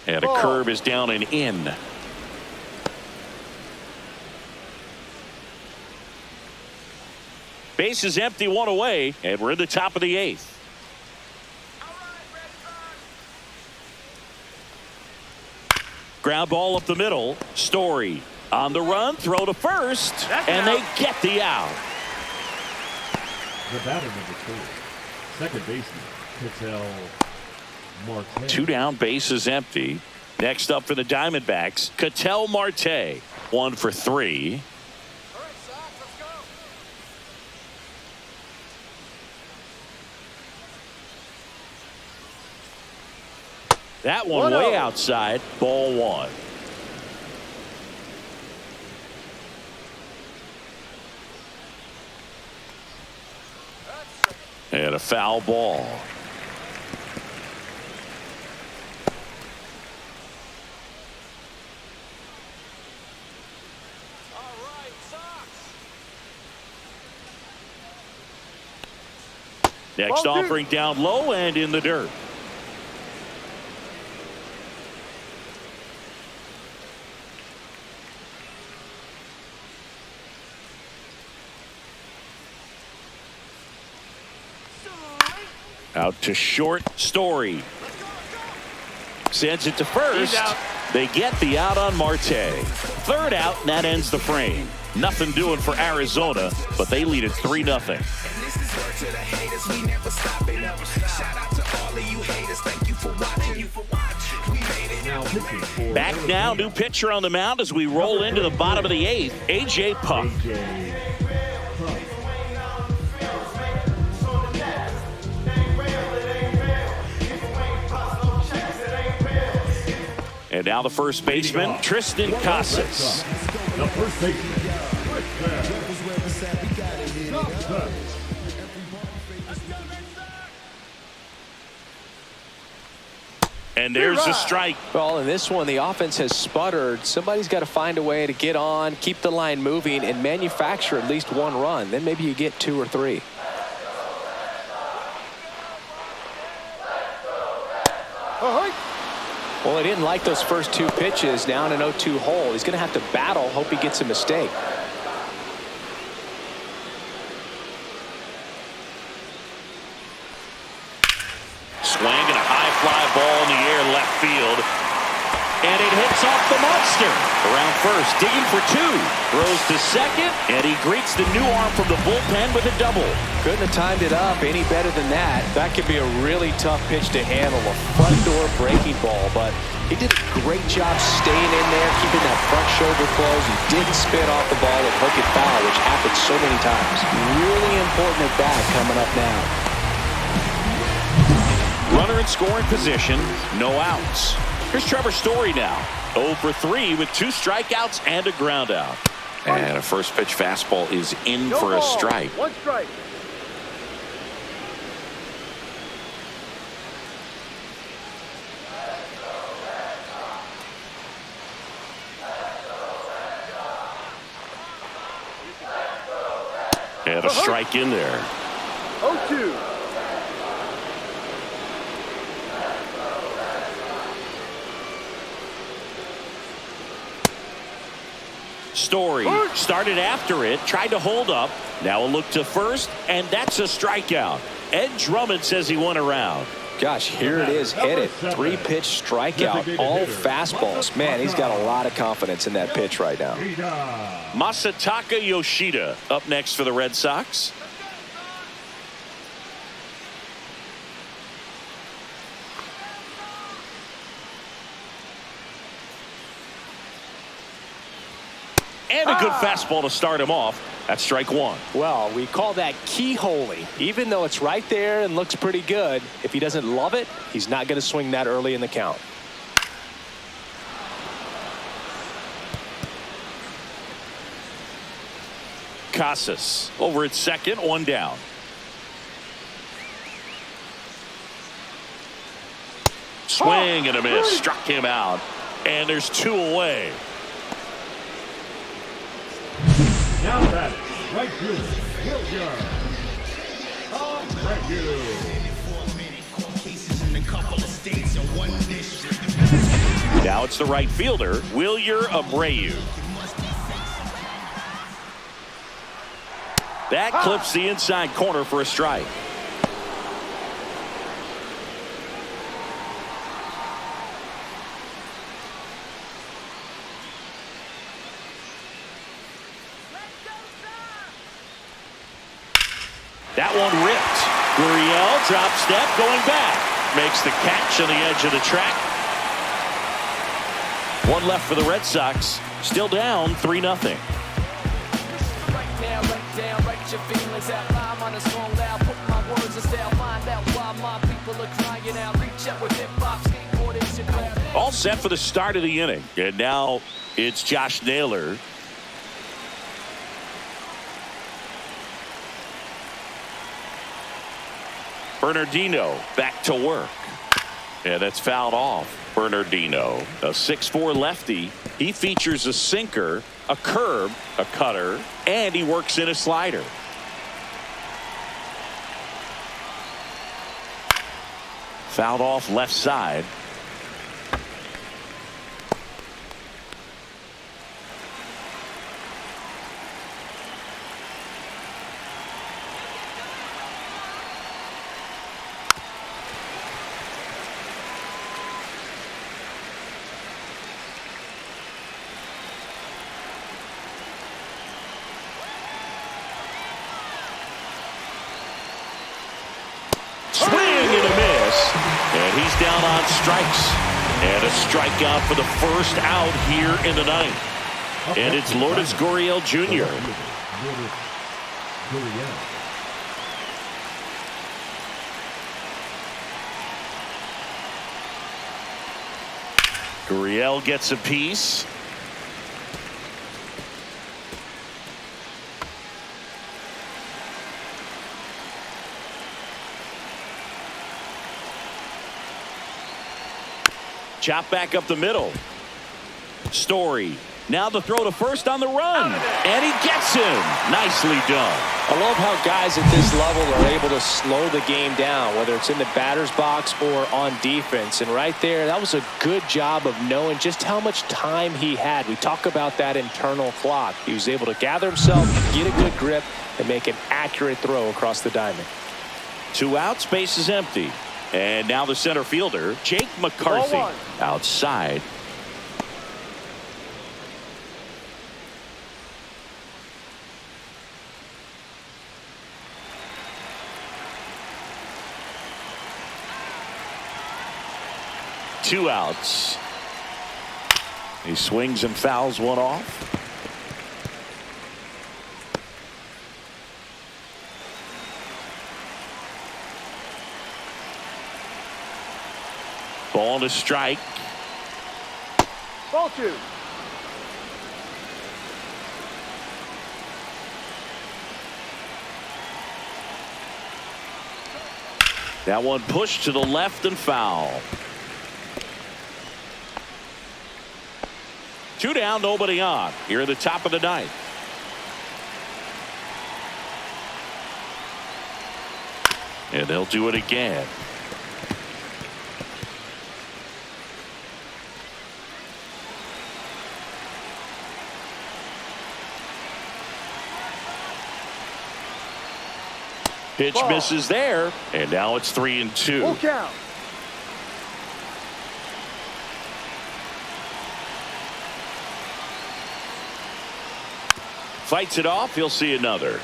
And a curve is down and in. Base is empty, one away, and we're in the top of the 8th. Ground ball up the middle. Story on the run, throw to first, and they get the out. The batter number 4, second baseman, Ketel Marte. 2 down, base is empty. Next up for the Diamondbacks, Ketel Marte. 1 for 3. That one way outside, ball 1. And a foul ball. Next offering down low and in the dirt. Out to short. Story sends it to first. They get the out on Marte. 3rd out, and that ends the frame. Nothing doing for Arizona, but they lead it 3-0. Back now, new pitcher on the mound as we roll into the bottom of the 8th. A.J. Puck. And now the first baseman, Tristan Casas. The first baseman, and there's a strike. Well, in this one, the offense has sputtered. Somebody's got to find a way to get on, keep the line moving, and manufacture at least 1 run. Then maybe you get 2 or 3. Well, he didn't like those first 2 pitches. Now in an 0-2 hole. He's going to have to battle. Hope he gets a mistake. Swing and a high fly ball in the air left field. And it hits off the monster. Around first, digging for 2. Throws to second, and he greets the new arm from the bullpen with a double. Couldn't have timed it up any better than that. That could be a really tough pitch to handle, a front door breaking ball, but he did a great job staying in there, keeping that front shoulder closed. He didn't spin off the ball and hook it foul, which happens so many times. Really important at bat coming up now. Runner in scoring position, no outs. Here's Trevor Story now. 0 for 3 with 2 strikeouts and a ground out. And a first pitch fastball is in for a strike. 1 strike. And a strike in there. 0-2. Story started after it, tried to hold up. Now a look to first, and that's a strikeout. Ed Drummond says he won a round. Gosh, here it is, hit it. 3-pitch strikeout, all fastballs. Man, he's got a lot of confidence in that pitch right now. Masataka Yoshida up next for the Red Sox. And a good fastball to start him off. That's strike 1. Well, we call that keyholing. Even though it's right there and looks pretty good, if he doesn't love it, he's not going to swing that early in the count. Casas over at second, 1 down. Swing and a miss. Struck him out. And there's 2 away. Now that right fielder, William. Now it's the right fielder, Wilyer Abreu. That clips the inside corner for a strike. That one ripped. Gurriel drop step going back. Makes the catch on the edge of the track. One left for the Red Sox. Still down 3-0. All set for the start of the inning. And now it's Josh Naylor. Bernardino back to work. And that's fouled off. Bernardino, a 6'4" lefty. He features a sinker, a curve, a cutter, and he works in a slider. Fouled off left side. He's down on strikes. And a strikeout for the first out here in the ninth. And it's Lourdes Gurriel Jr. Gurriel gets a piece. Chop back up the middle. Story. Now the throw to first on the run. And he gets him. Nicely done. I love how guys at this level are able to slow the game down, whether it's in the batter's box or on defense. And right there, that was a good job of knowing just how much time he had. We talk about that internal clock. He was able to gather himself, get a good grip, and make an accurate throw across the diamond. 2 outs, base is empty. And now the center fielder, Jake McCarthy, outside. Two outs. He swings and fouls one off. Ball to strike. Ball 2. That one pushed to the left and foul. 2 down, nobody on. Here at the top of the ninth. And they'll do it again. Pitch misses there, and now it's 3-2. Full count. Fights it off. He'll see another.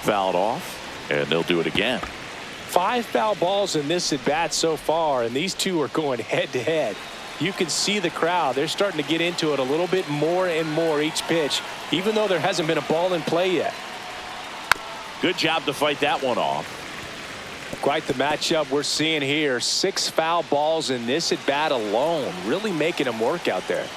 Fouled off, and they'll do it again. 5 foul balls in this at bat so far, and these two are going head to head. You can see the crowd. They're starting to get into it a little bit more and more each pitch, even though there hasn't been a ball in play yet. Good job to fight that one off. Quite the matchup we're seeing here. 6 foul balls in this at bat alone, really making them work out there.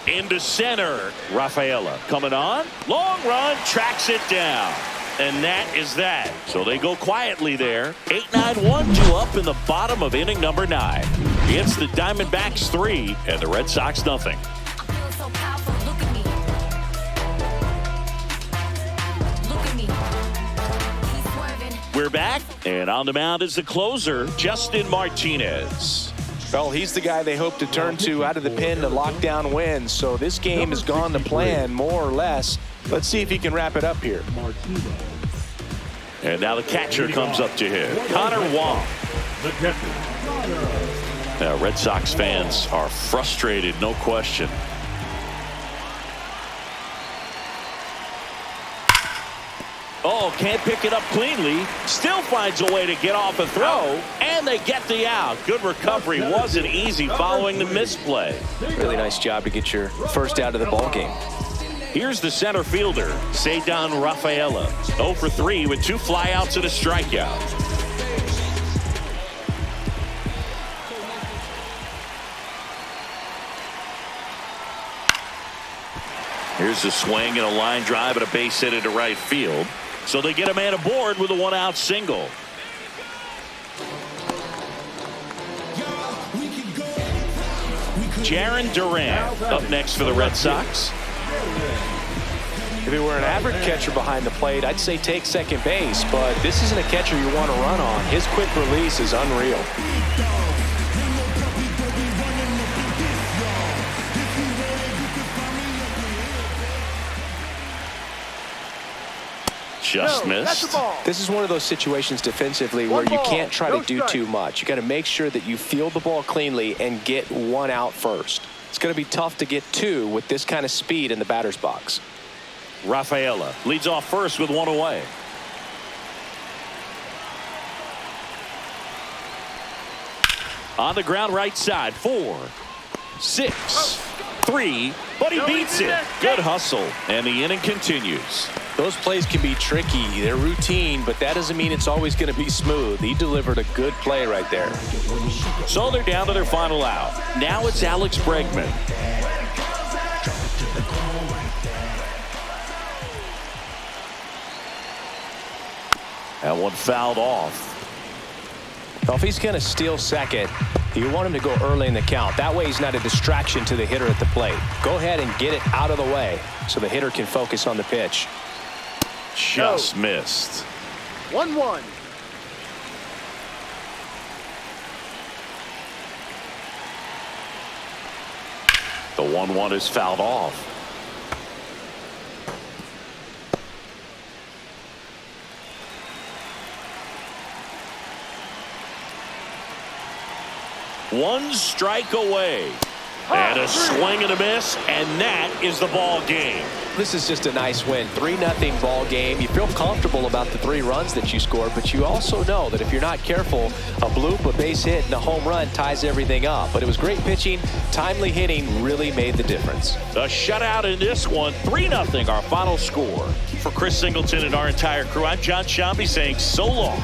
Into center. Rafaela coming on. Long run. Tracks it down. And that is that. So they go quietly there. 8-9-1, 2 up in the bottom of inning number 9. It's the Diamondbacks 3 and the Red Sox nothing. We're back, and on the mound is the closer, Justin Martinez. Well, he's the guy they hope to turn to out of the pen to lock down wins. So this game has gone to plan, more or less. Let's see if he can wrap it up here. And now the catcher comes up to him, Connor Wong. The catcher, Now, Red Sox fans are frustrated, no question. Oh, can't pick it up cleanly. Still finds a way to get off a throw, and they get the out. Good recovery. Wasn't easy following the misplay. Really nice job to get your first out of the ball game. Here's the center fielder, Cedar Rafaela. 0 for 3 with 2 flyouts and a strikeout. Here's a swing and a line drive and a base hit into right field. So they get a man aboard with a 1-out single. Jarren Duran up next for the Red Sox. If he were an average catcher behind the plate, I'd say take second base, but this isn't a catcher you want to run on. His quick release is unreal. Just missed. This is one of those situations defensively where you can't try to do too much. You got to make sure that you field the ball cleanly and get 1 out first. It's going to be tough to get 2 with this kind of speed in the batter's box. Rafaela leads off first with 1 away. On the ground right side, 4, 6, 3, but he beats it. Good hustle, and the inning continues. Those plays can be tricky. They're routine, but that doesn't mean it's always going to be smooth. He delivered a good play right there. So they're down to their final out. Now it's Alex Bregman. That one fouled off. Well, if he's going to steal second, you want him to go early in the count. That way he's not a distraction to the hitter at the plate. Go ahead and get it out of the way so the hitter can focus on the pitch. Just missed. 1-1. The 1-1 is fouled off. One strike away. And a swing and a miss, and that is the ball game. This is just a nice win. 3-0 ball game. You feel comfortable about the 3 runs that you scored, but you also know that if you're not careful, a bloop, a base hit, and a home run ties everything up. But it was great pitching. Timely hitting really made the difference. A shutout in this one. 3-0 our final score. For Chris Singleton and our entire crew, I'm John Shambi saying so long.